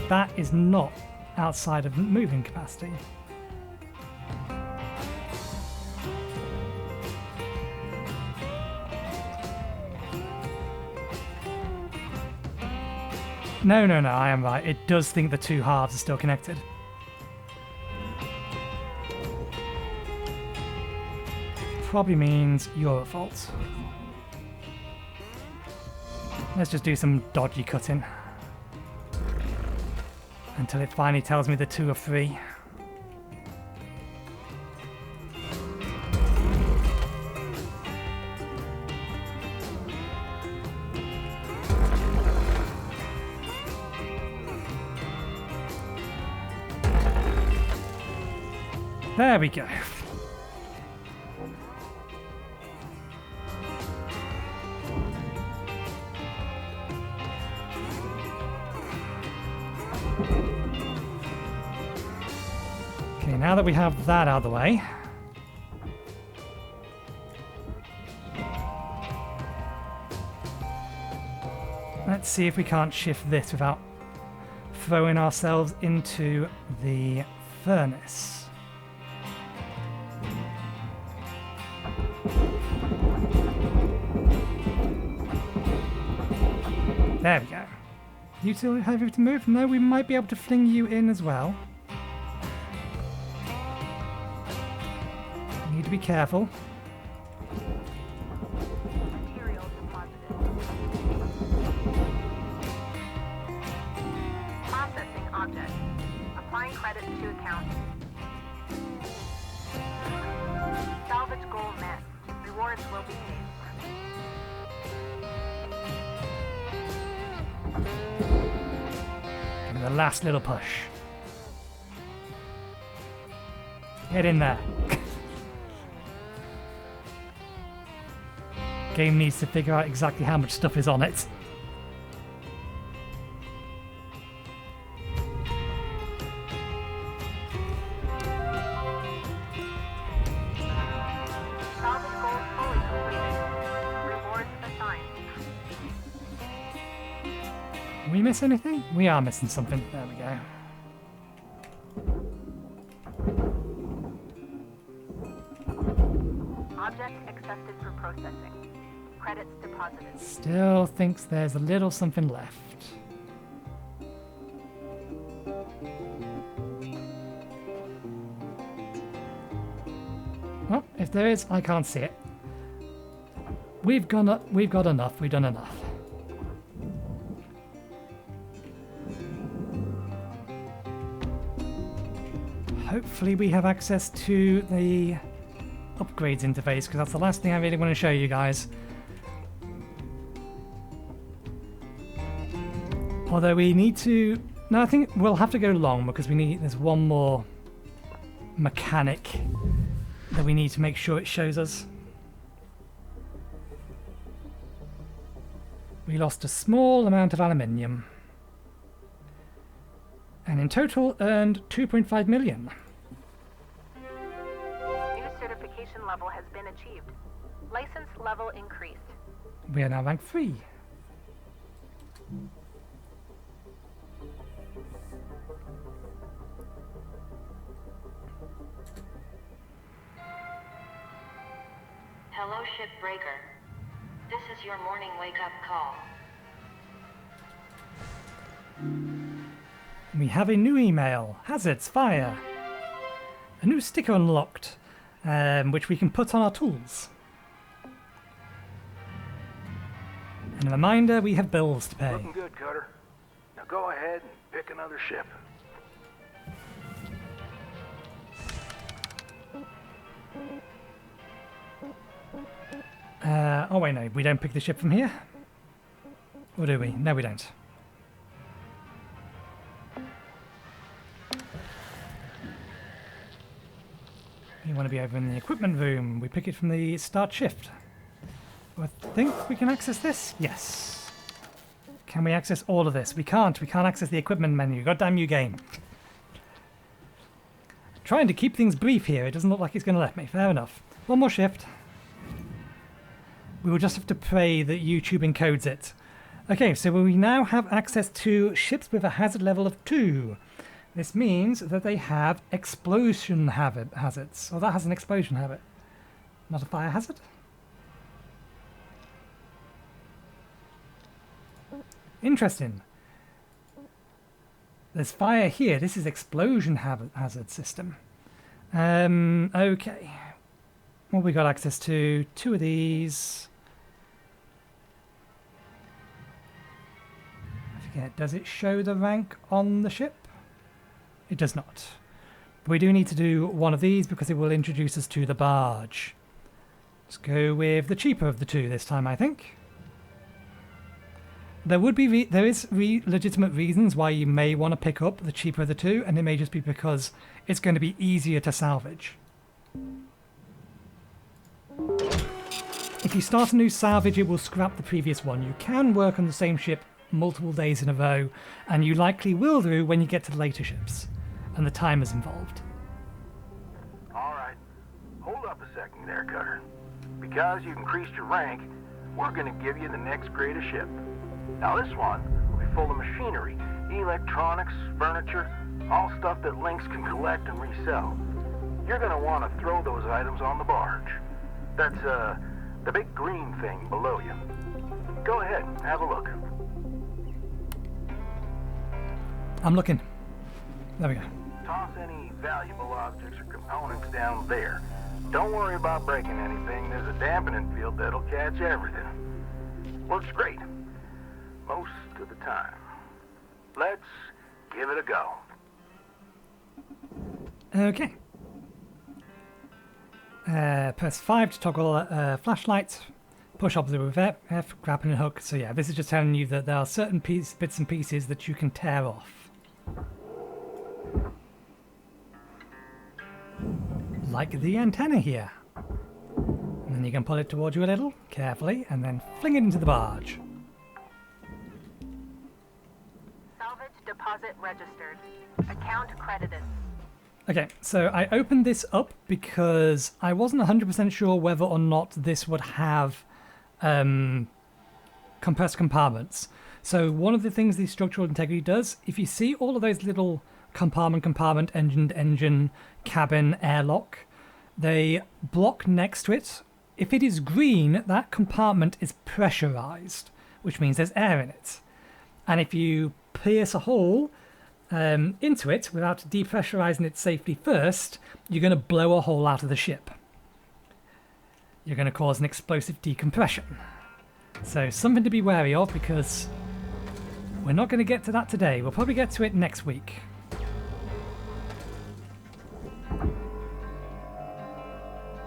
that is not outside of moving capacity. No, I am right. It does think the two halves are still connected. Probably means you're at fault. Let's just do some dodgy cutting. Until it finally tells me the two are free. There we go. Okay, now that we have that out of the way, let's see if we can't shift this without throwing ourselves into the furnace. There we go. You two have to move? No, we might be able to fling you in as well. Need to be careful. Material deposited. Processing object. Applying credits to account. Salvage goal met. Rewards will be paid. And the last little push. Get in there. Game needs to figure out exactly how much stuff is on it. Salvage goal fully completed. Rewards assigned. We miss anything? We are missing something. There we go. Object accepted for processing. Credits deposited. Still thinks there's a little something left. Well, if there is, I can't see it. We've got enough. We've done enough. Hopefully we have access to the upgrades interface, because that's the last thing I really want to show you guys. Although we need to... No, I think we'll have to go long, because there's one more mechanic that we need to make sure it shows us. We lost a small amount of aluminium. And in total earned 2.5 million. New certification level has been achieved. License level increased. We are now rank 3. Hello, Shipbreaker. This is your morning wake-up call. We have a new email. Hazards, fire. A new sticker unlocked, which we can put on our tools. And a reminder, we have bills to pay. Looking good, Cutter. Now go ahead and pick another ship. Oh wait, no, we don't pick the ship from here? Or do we? No, we don't. You want to be over in the equipment room. We pick it from the start shift. I think we can access this? Yes. Can we access all of this? We can't. We can't access the equipment menu. Goddamn you, game. Trying to keep things brief here. It doesn't look like it's going to let me. Fair enough. One more shift. We will just have to pray that YouTube encodes it. Okay, so we now have access to ships with a hazard level of 2. This means that they have explosion hazards. Oh, that has an explosion habit. Not a fire hazard? Interesting. There's fire here. This is explosion hazard system. Okay. What we got access to? 2 of these. I forget, does it show the rank on the ship? It does not. But we do need to do one of these because it will introduce us to the barge. Let's go with the cheaper of the 2 this time, I think. There is legitimate reasons why you may want to pick up the cheaper of the 2, and it may just be because it's going to be easier to salvage. If you start a new salvage, it will scrap the previous one. You can work on the same ship multiple days in a row, and you likely will do when you get to the later ships, and the time is involved. Alright, hold up a second there, Cutter. Because you've increased your rank, we're gonna give you the next greatest ship. Now this one will be full of machinery, electronics, furniture, all stuff that Lynx can collect and resell. You're gonna want to throw those items on the barge. That's, the big green thing below you. Go ahead, have a look. I'm looking. There we go. Toss any valuable objects or components down there. Don't worry about breaking anything. There's a dampening field that'll catch everything. Works great. Most of the time. Let's give it a go. Okay. Press 5 to toggle flashlights. Push up with F, grappling hook. So yeah, this is just telling you that there are certain bits and pieces that you can tear off. Like the antenna here. And then you can pull it towards you a little, carefully, and then fling it into the barge. Salvage deposit registered. Account credited. Okay, so I opened this up because I wasn't 100% sure whether or not this would have compressed compartments. So one of the things the structural integrity does, if you see all of those little compartment, engine, cabin, airlock, they block next to it. If it is green, that compartment is pressurized, which means there's air in it. And if you pierce a hole into it without depressurizing it safely first, you're going to blow a hole out of the ship. You're going to cause an explosive decompression. So something to be wary of, because we're not going to get to that today. We'll probably get to it next week.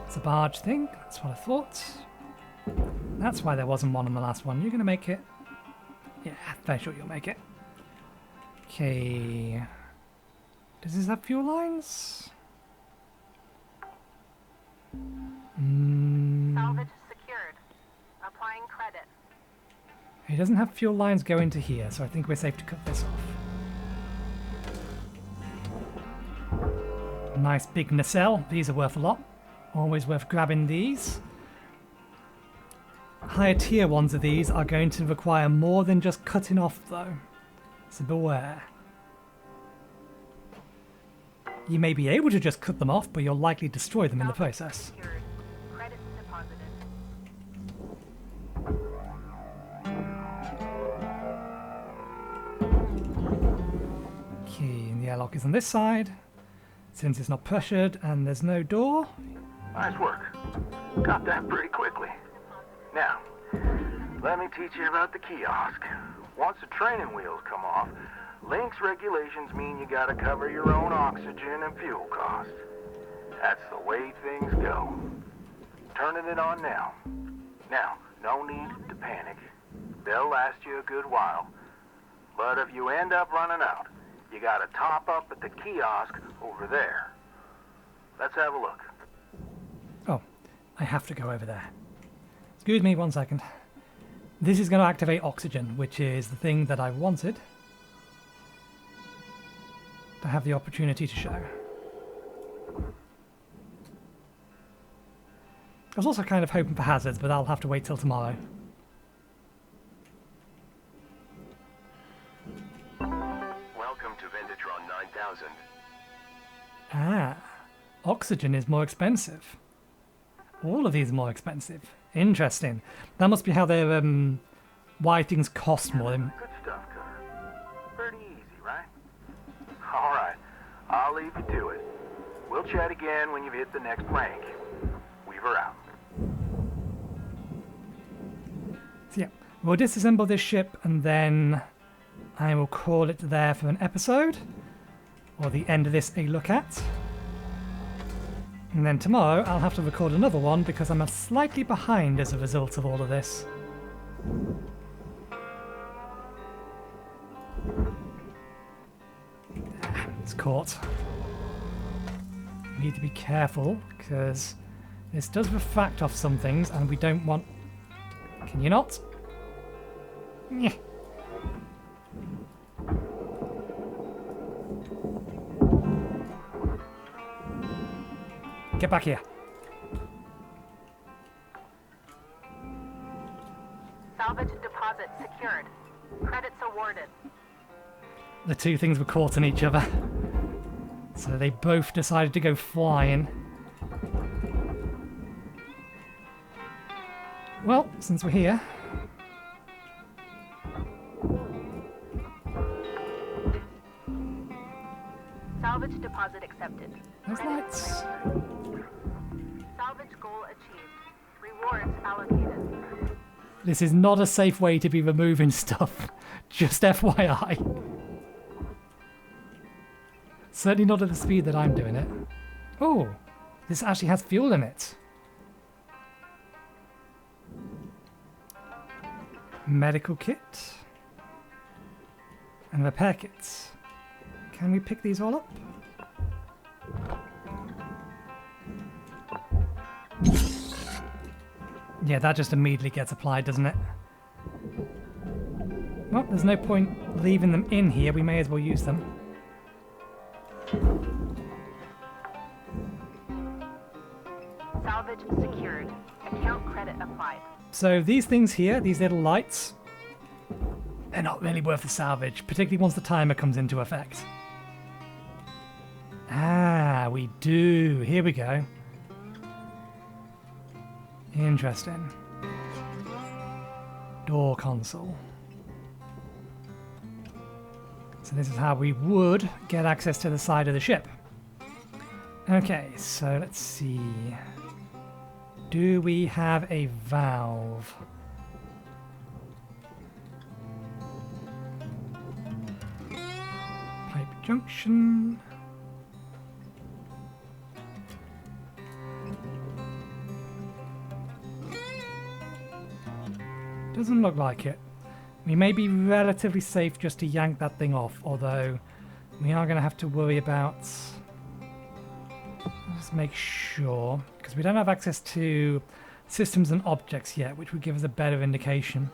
It's a barge thing. That's what I thought. That's why there wasn't one on the last one. You're going to make it. Yeah, very sure you'll make it. Okay. Does this have fuel lines? Salvage secured. Applying credit. It doesn't have fuel lines going to here, so I think we're safe to cut this off. Nice big nacelle. These are worth a lot. Always worth grabbing these. Higher tier ones of these are going to require more than just cutting off, though. So beware. You may be able to just cut them off, but you'll likely destroy them in the process. Secured. Credit deposited. Okay, and the airlock is on this side. Since it's not pressured and there's no door. Nice work. Got that pretty quickly. Now, let me teach you about the kiosk. Once the training wheels come off, Lynx regulations mean you gotta cover your own oxygen and fuel costs. That's the way things go. Turning it on now. Now, no need to panic. They'll last you a good while. But if you end up running out, you gotta top up at the kiosk over there. Let's have a look. Oh, I have to go over there. Excuse me 1 second. This is going to activate oxygen, which is the thing that I wanted to have the opportunity to show. I was also kind of hoping for hazards, but I'll have to wait till tomorrow. Welcome to Vendatron 9000. Ah, oxygen is more expensive. All of these are more expensive. Interesting. That must be how they're, why things cost more. Good stuff, Cutter. Pretty easy, right? All right, I'll leave you to it. We'll chat again when you've hit the next rank. Weaver out. So yeah, we'll disassemble this ship and then I will call it there for an episode. Or the end of this a look at. And then tomorrow I'll have to record another one because I'm slightly behind as a result of all of this. It's caught. We need to be careful because this does refract off some things and we don't want... Can you not? Yeah. Get back here. Salvage deposit secured. Credits awarded. The two things were caught in each other. So they both decided to go flying. Well, since we're here... Salvage deposit accepted. Those lights. Salvage goal achieved. Rewards allocated. This is not a safe way to be removing stuff. Just FYI. Certainly not at the speed that I'm doing it. Oh, this actually has fuel in it. Medical kit. And repair kits. Can we pick these all up? Yeah, that just immediately gets applied, doesn't it? Well, there's no point leaving them in here. We may as well use them. Salvage secured. Account credit applied. So these things here, these little lights, they're not really worth the salvage, particularly once the timer comes into effect. Ah, we do. Here we go. Interesting. Door console. So this is how we would get access to the side of the ship. Okay, so let's see. Do we have a valve? Pipe junction. Doesn't look like it. We may be relatively safe just to yank that thing off, although we are going to have to worry about... Let's make sure, because we don't have access to systems and objects yet, which would give us a better indication.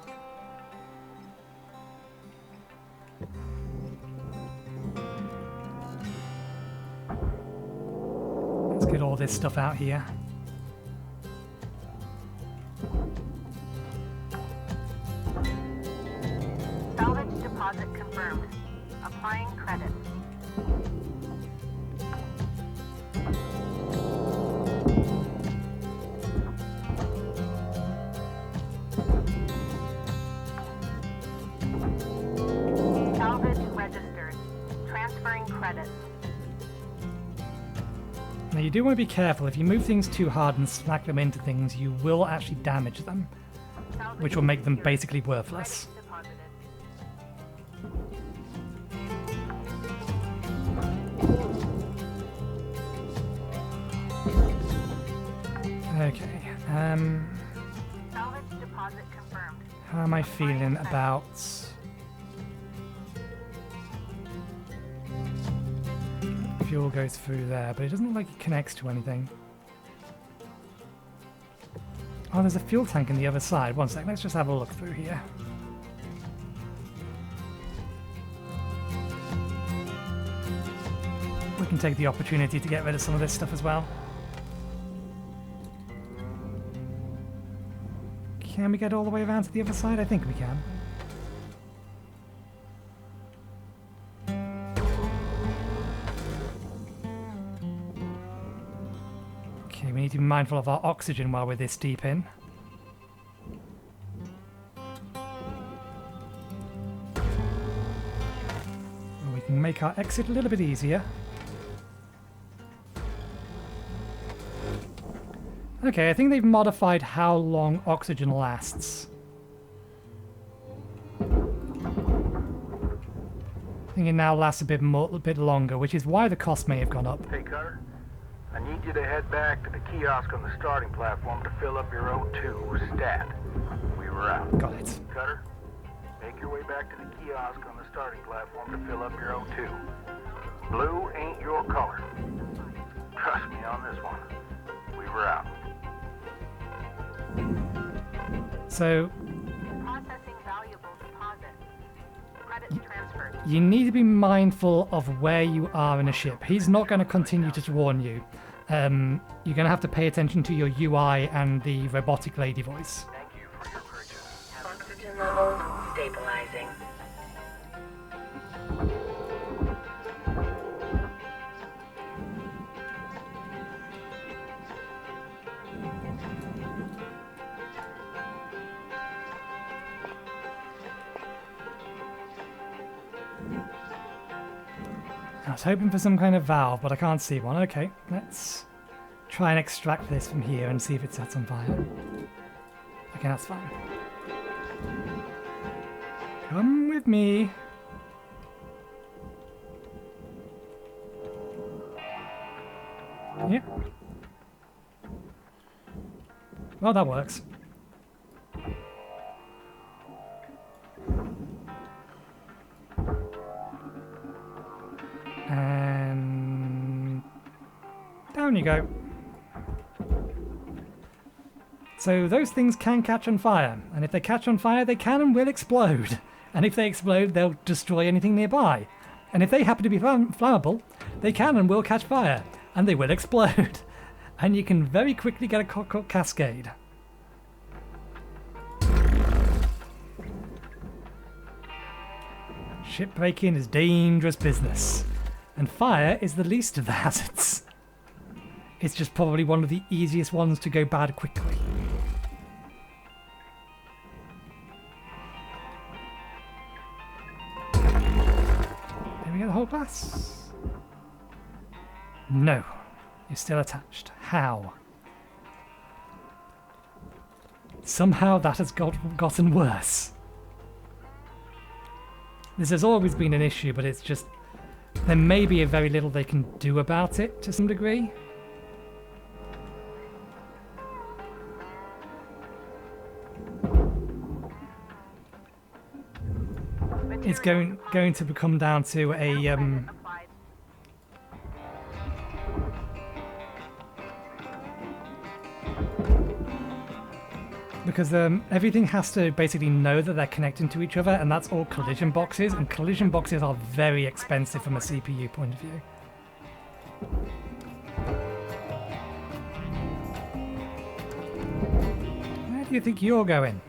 Let's get all this stuff out here. Salvage deposit confirmed. Applying credit. Salvage registered. Transferring credits. Now you do want to be careful. If you move things too hard and smack them into things, you will actually damage them, which will make them basically worthless. Okay, Salvage deposit confirmed. how am I feeling about... Fuel goes through there, but it doesn't look like it connects to anything. Oh, there's a fuel tank on the other side. One sec, let's just have a look through here. We can take the opportunity to get rid of some of this stuff as well. Can we get all the way around to the other side? I think we can. Okay, we need to be mindful of our oxygen while we're this deep in. We can make our exit a little bit easier. Okay, I think they've modified how long oxygen lasts. I think it now lasts a bit longer, which is why the cost may have gone up. Hey, Cutter. I need you to head back to the kiosk on the starting platform to fill up your O2 stat. We were out. Got it. Cutter, make your way back to the kiosk on the starting platform to fill up your O2. Blue ain't your color. Trust me on this one. We were out. So, Processing valuable deposit. Credits transferred. you need to be mindful of where you are in a ship. He's not going to continue to warn you. You're going to have to pay attention to your UI and the robotic lady voice. Thank you for your purchase. Oxygen levels stabilizing. I was hoping for some kind of valve, but I can't see one. Okay, let's try and extract this from here and see if it sets on fire. Okay, that's fine. Come with me. Yep. Well, that works. And down you go. So those things can catch on fire, and if they catch on fire, they can and will explode. And if they explode, they'll destroy anything nearby. And if they happen to be flammable, they can and will catch fire, and they will explode. And you can very quickly get a cockroach cascade. Shipbreaking is dangerous business. And fire is the least of the hazards. It's just probably one of the easiest ones to go bad quickly. There we go, the whole glass. No, you're still attached. How? Somehow that has gotten worse. This has always been an issue, but it's just... there may be a very little they can do about it to some degree. It's going to come down to a because everything has to basically know that they're connecting to each other, and that's all collision boxes, and collision boxes are very expensive from a CPU point of view. Where do you think you're going?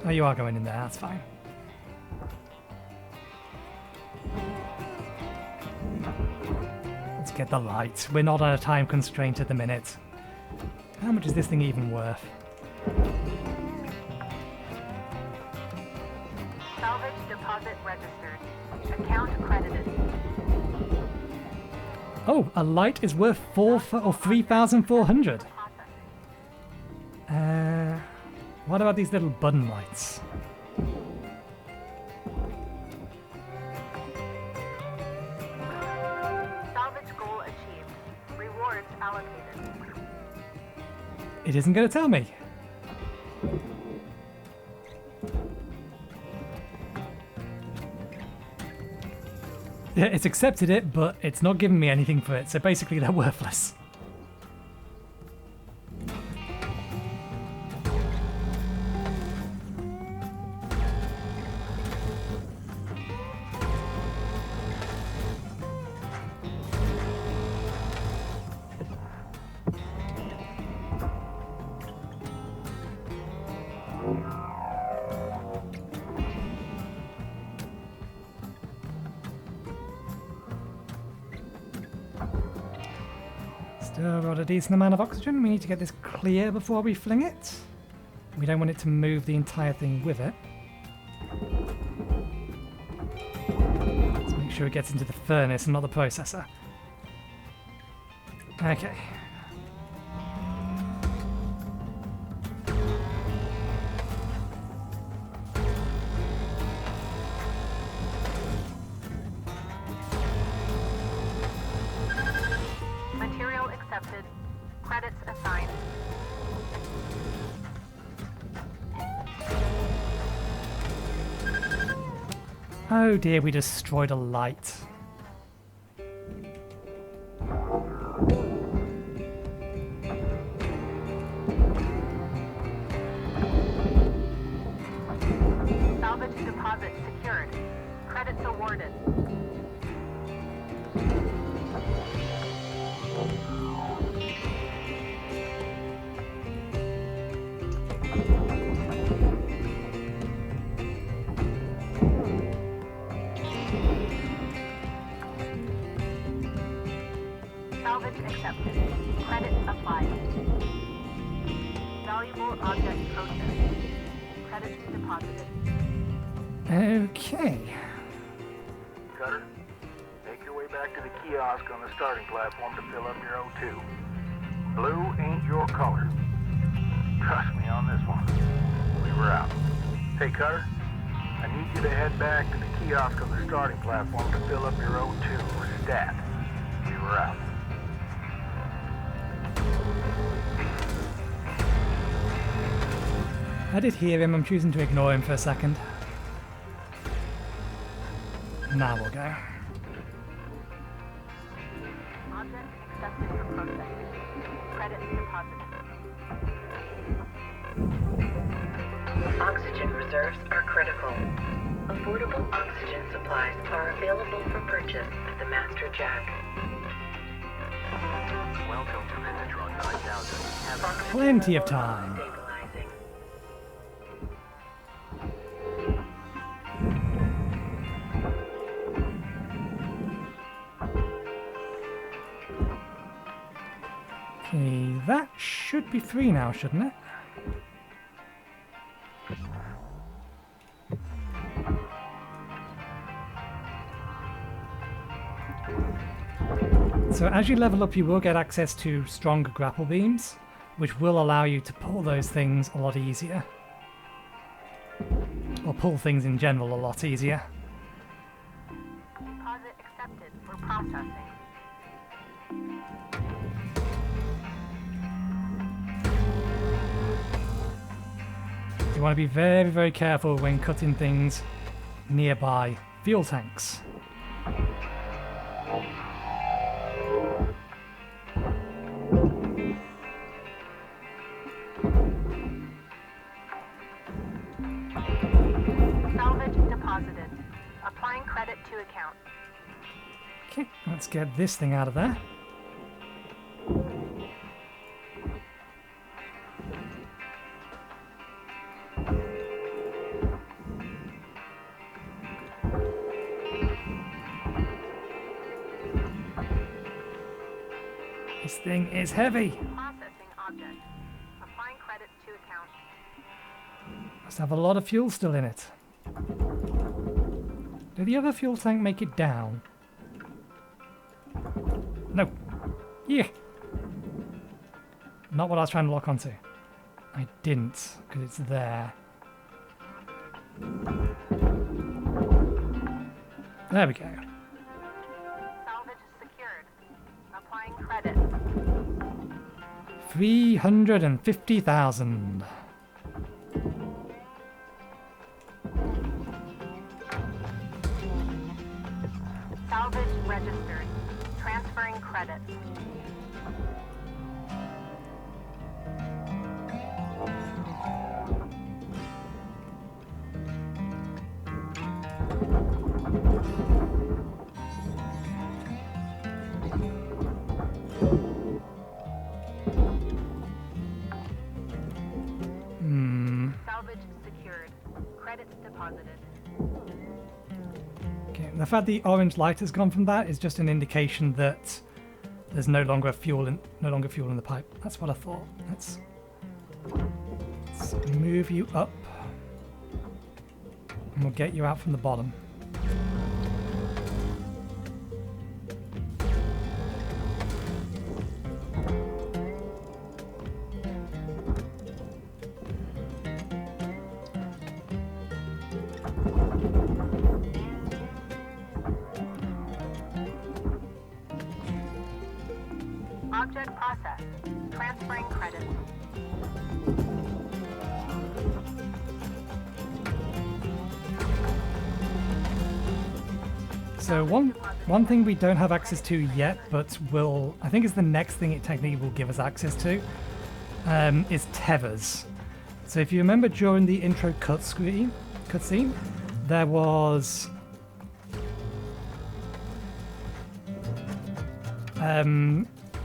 Oh, you are going in there, that's fine. Let's get the light. We're not on a time constraint at the minute. How much is this thing even worth? Salvage deposit registered. Account credited. Oh, a light is worth 3,400. What about these little button lights? Salvage goal achieved. Rewards allocated. It isn't going to tell me. Yeah, it's accepted it, but it's not giving me anything for it, so basically they're worthless. Still got a decent amount of oxygen. We need to get this clear before we fling it. We don't want it to move the entire thing with it. Let's make sure it gets into the furnace and not the processor. Okay. Material accepted. Credits assigned. Oh dear, we destroyed a light. Salvage deposit secured. Credits awarded. Salvage accepted. Credits applied. Valuable object processed. Credits deposited. Okay. Cutter, make your way back to the kiosk on the starting platform to fill up your O2. Blue ain't your color. Trust me on this one. We were out. Hey, Cutter, I need you to head back to the kiosk on the starting platform to fill up your O2 stat. We were out. I did hear him. I'm choosing to ignore him for a second. Now we'll go. Object accepted for processing. Credits deposited. Oxygen reserves are critical. Affordable oxygen supplies are available for purchase at the Master Jack. Welcome to Vinitron 9000. Plenty of time. Stabilizing. Okay, that should be free now, shouldn't it? So as you level up, you will get access to stronger grapple beams, which will allow you to pull those things a lot easier. Or pull things in general a lot easier. Deposit accepted for processing. You want to be very, very careful when cutting things nearby fuel tanks. Salvage deposited. Applying credit to account. Okay, let's get this thing out of there. This thing is heavy. Processing object. Applying credit to account. Must have a lot of fuel still in it. Did the other fuel tank make it down? No. Yeah. Not what I was trying to lock onto. I didn't, because it's there. There we go. Salvage secured. Applying credit. 350,000. Salvage registered. Transferring credit. Salvage secured. Credits deposited. Okay, the fact the orange light has gone from that is just an indication that there's no longer fuel in the pipe. That's what I thought. Let's move you up, and we'll get you out from the bottom. Object process. Transferring credits. So one thing we don't have access to yet, but I think is the next thing it technically will give us access to, is tethers. So if you remember during the intro cutscene, there was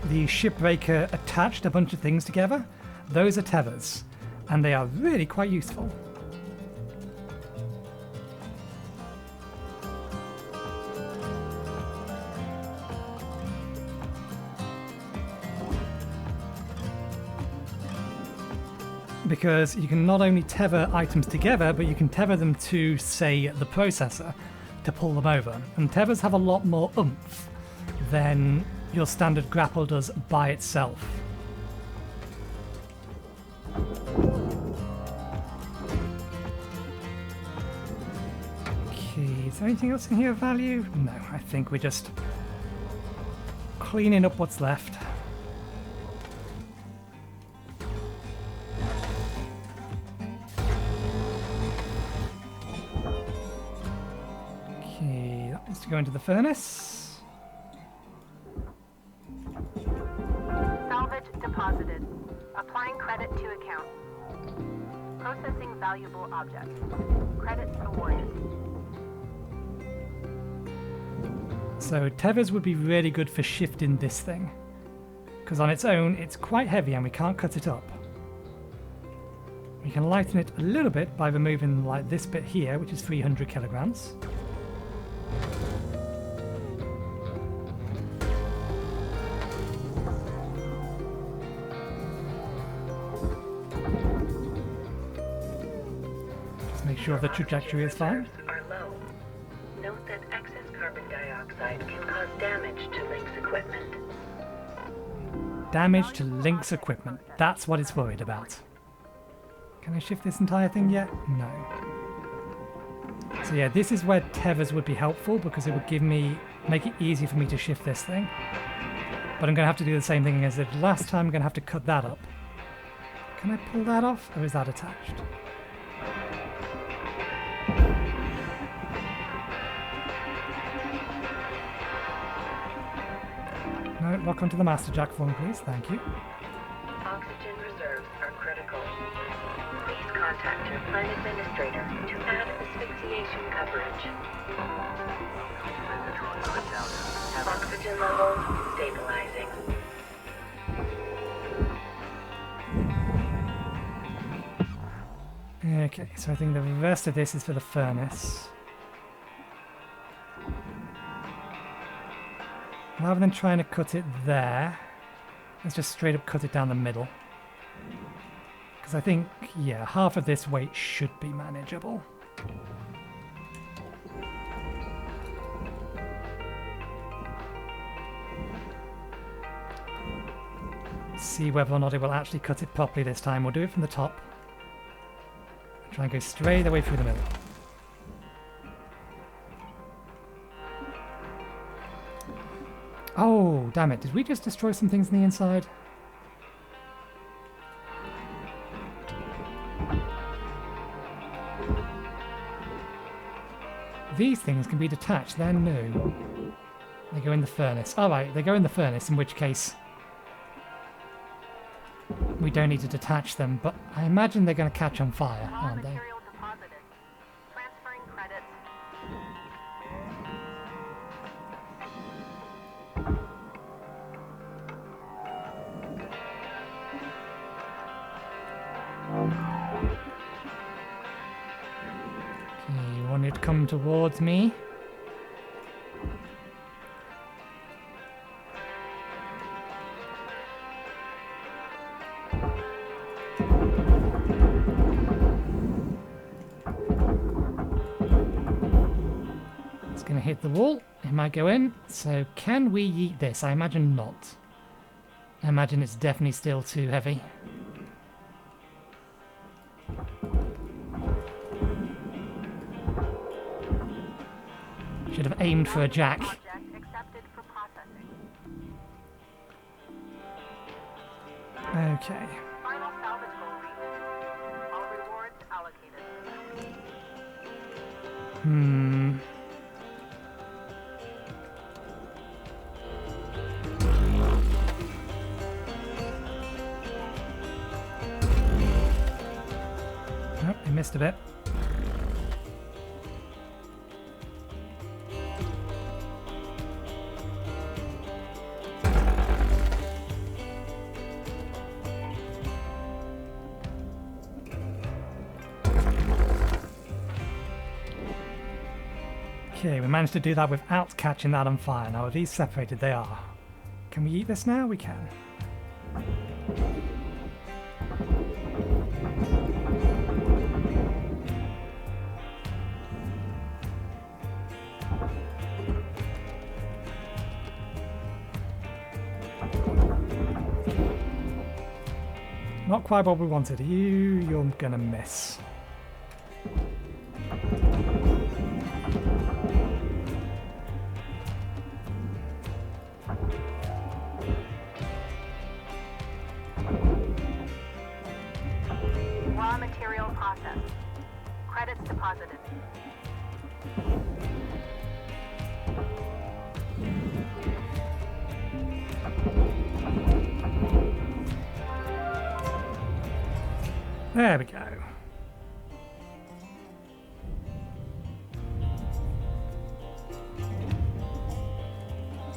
the Shipbreaker attached a bunch of things together. Those are tethers, and they are really quite useful. Because you can not only tether items together, but you can tether them to, say, the processor to pull them over. And tethers have a lot more oomph than your standard grapple does by itself. Okay, is there anything else in here of value? No, I think we're just cleaning up what's left. Okay, that needs to go into the furnace. Deposited. Applying credit to account. Processing valuable objects. Credits awarded. So tethers would be really good for shifting this thing, because on its own it's quite heavy and we can't cut it up. We can lighten it a little bit by removing like this bit here, which is 300 kilograms. Make sure the trajectory is fine. Are low. Note that excess carbon dioxide can cause damage to Link's equipment. Damage to Link's equipment. That's what it's worried about. Can I shift this entire thing yet? No. So yeah, this is where tethers would be helpful because it would make it easy for me to shift this thing. But I'm going to have to do the same thing as the last time. I'm going to have to cut that up. Can I pull that off, or is that attached? No, lock onto the master jack for me, please. Thank you. Oxygen reserves are critical. Please contact your plant administrator to add asphyxiation coverage. Oxygen levels stabilizing. Okay, so I think the rest of this is for the furnace. Rather than trying to cut it there, let's just straight up cut it down the middle. Because I think, yeah, half of this weight should be manageable. See whether or not it will actually cut it properly this time. We'll do it from the top. Try and go straight away through the middle. Oh, damn it. Did we just destroy some things on the inside? These things can be detached. They're new. They go in the furnace. Alright, they go in the furnace, in which case we don't need to detach them, but I imagine they're going to catch on fire, aren't they? Material deposited. Transferring credits. Okay, you want it to come towards me. It's going to hit the wall. It might go in. So can we yeet this? I imagine not. I imagine it's definitely still too heavy. Should have aimed for a jack. Accepted for processing. Okay. Final salvage goal reached. All rewards allocated. Oh, I missed a bit. Okay, we managed to do that without catching that on fire. Now, are these separated? They are. Can we eat this now? We can. Not quite what we wanted. You're gonna miss. Raw material processed. Credits deposited. There we go.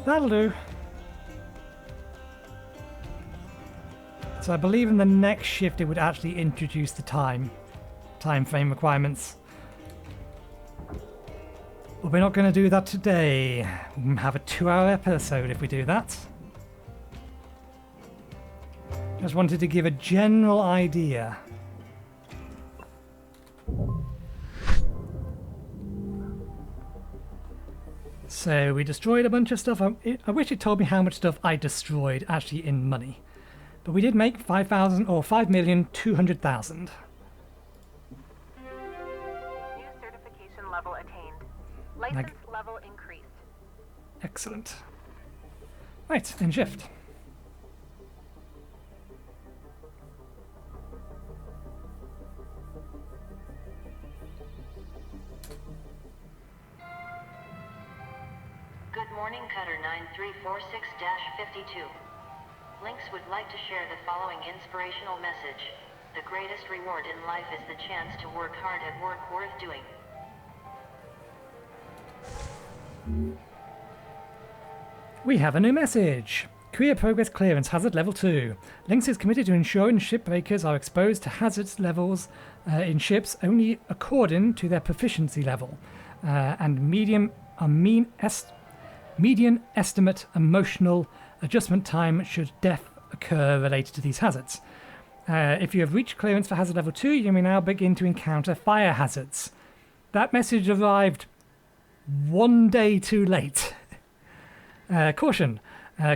That'll do. So I believe in the next shift it would actually introduce the time frame requirements. But we're not going to do that today. We'll have a 2-hour episode if we do that. Just wanted to give a general idea. So we destroyed a bunch of stuff. I wish it told me how much stuff I destroyed actually in money. But we did make 5,000 or 5,200,000. New certification level attained. License level increased. Excellent. Right, in shift. Good morning, Cutter 9346-52. Lynx would like to share the following inspirational message. The greatest reward in life is the chance to work hard at work worth doing. We have a new message. Career Progress Clearance Hazard Level 2. Lynx is committed to ensuring shipbreakers are exposed to hazards levels in ships only according to their proficiency level and median estimate emotional adjustment time should death occur related to these hazards. If you have reached clearance for hazard level 2, you may now begin to encounter fire hazards. That message arrived 1 day too late. Caution.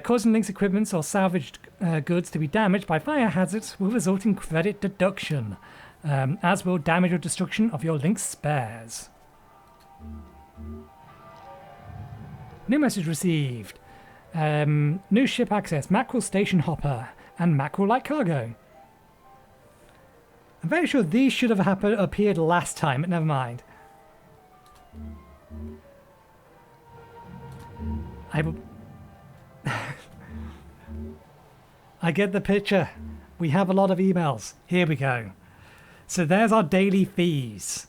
Causing Lynx equipment or salvaged goods to be damaged by fire hazards will result in credit deduction, as will damage or destruction of your Lynx spares. New message received. New ship access, mackerel station hopper, and mackerel light cargo. I'm very sure these should have appeared last time, but never mind. I get the picture. We have a lot of emails. Here we go. So there's our daily fees.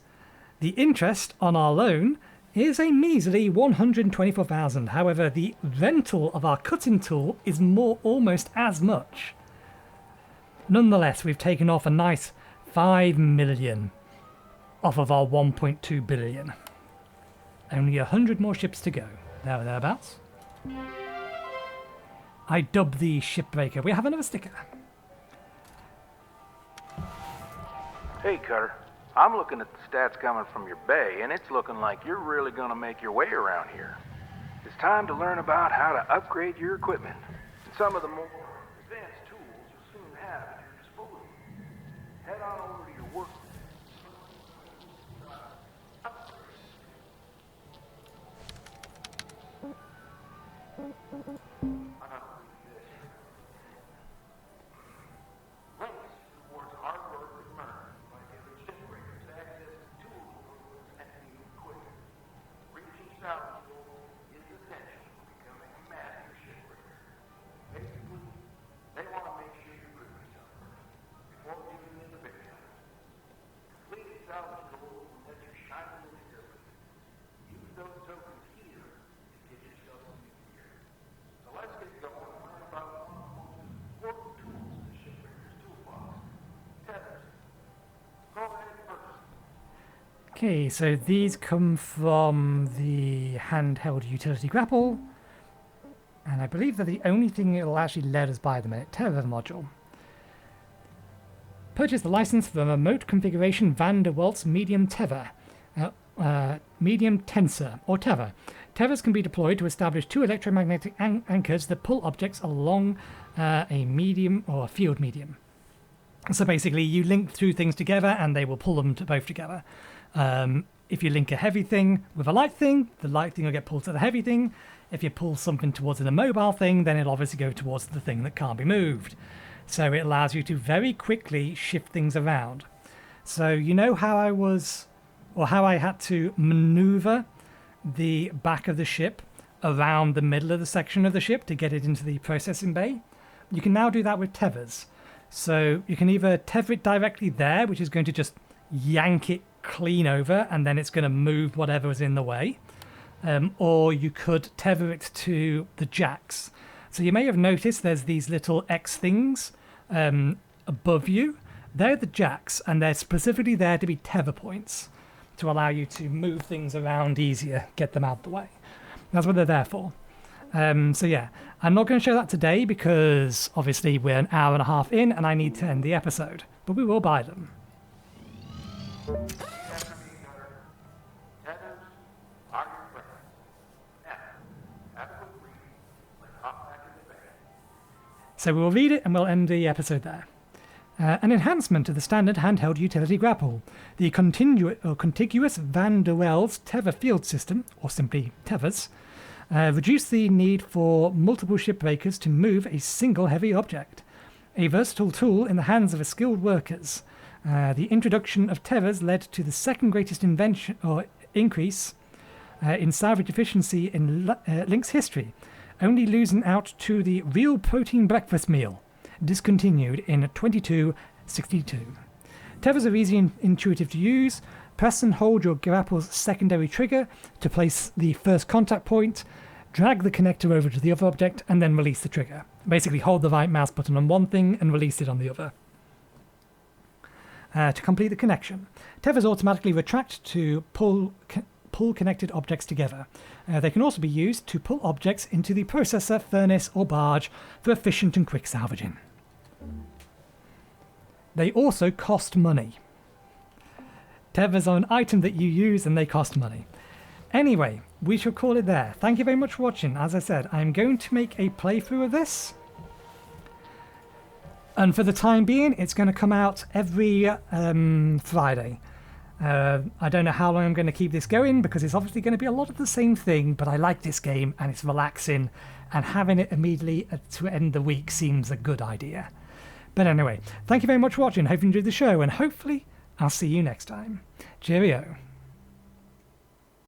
The interest on our loan is a measly 124,000. However, the rental of our cutting tool is almost as much. Nonetheless, we've taken off a nice 5 million off of our 1.2 billion. Only 100 more ships to go. There or thereabouts. I dub the Shipbreaker. We have another sticker. Hey, Cutter. I'm looking at the stats coming from your bay, and it's looking like you're really gonna make your way around here. It's time to learn about how to upgrade your equipment. And some of the more advanced tools you'll soon have at your disposal. Head on over to your work. Links towards hard work with learn by giving shipbreakers access to tools and new equipment. Reaching salvage goals is essential for becoming a master shipbreaker. Basically, they want to make sure you prove yourself before giving in the big guns. Completing salvage goals will let you shine a little different. Use those tokens here to get yourself some new gear. So let's get going and learn about one of the most important tools in the shipbreaker's toolbox, tethers. Go ahead first. Okay, so these come from the handheld utility grapple, and I believe they're the only thing it'll actually let us buy them in. Tether module. Purchase the license for a remote configuration Van der Waals medium tether, medium tensor, or tether. Tethers can be deployed to establish two electromagnetic anchors that pull objects along a medium or a field medium. So basically, you link two things together and they will pull them both together. If you link a heavy thing with a light thing, the light thing will get pulled to the heavy thing. If you pull something towards an immobile thing, then it'll obviously go towards the thing that can't be moved. So it allows you to very quickly shift things around. So you know how I had to maneuver the back of the ship around the middle of the section of the ship to get it into the processing bay? You can now do that with tethers. So you can either tether it directly there, which is going to just yank it clean over, and then it's going to move whatever is in the way. Or you could tether it to the jacks. So you may have noticed there's these little X things above you. They're the jacks, and they're specifically there to be tether points to allow you to move things around easier, get them out of the way. That's what they're there for. So yeah, I'm not going to show that today because obviously we're an hour and a half in and I need to end the episode, but we will buy them. So we'll read it and we'll end the episode there. An enhancement to the standard handheld utility grapple. The contiguous Van der Waals tether field system, or simply tethers, reduce the need for multiple shipbreakers to move a single heavy object. A versatile tool in the hands of skilled workers. The introduction of tethers led to the second greatest increase in salvage efficiency in Link's history, only losing out to the real protein breakfast meal, discontinued in 2262. Tethers are easy and intuitive to use. Press and hold your grapple's secondary trigger to place the first contact point, drag the connector over to the other object, and then release the trigger. Basically, hold the right mouse button on one thing and release it on the other. To complete the connection, tethers automatically retract to pull connected objects together. They can also be used to pull objects into the processor, furnace, or barge for efficient and quick salvaging. They also cost money. Tethers are an item that you use and they cost money. Anyway, we shall call it there. Thank you very much for watching. As I said, I'm going to make a playthrough of this. And for the time being, it's going to come out every Friday. I don't know how long I'm going to keep this going because it's obviously going to be a lot of the same thing, but I like this game and it's relaxing, and having it immediately to end the week seems a good idea. But anyway, thank you very much for watching. Hope you enjoyed the show, and hopefully I'll see you next time. Cheerio.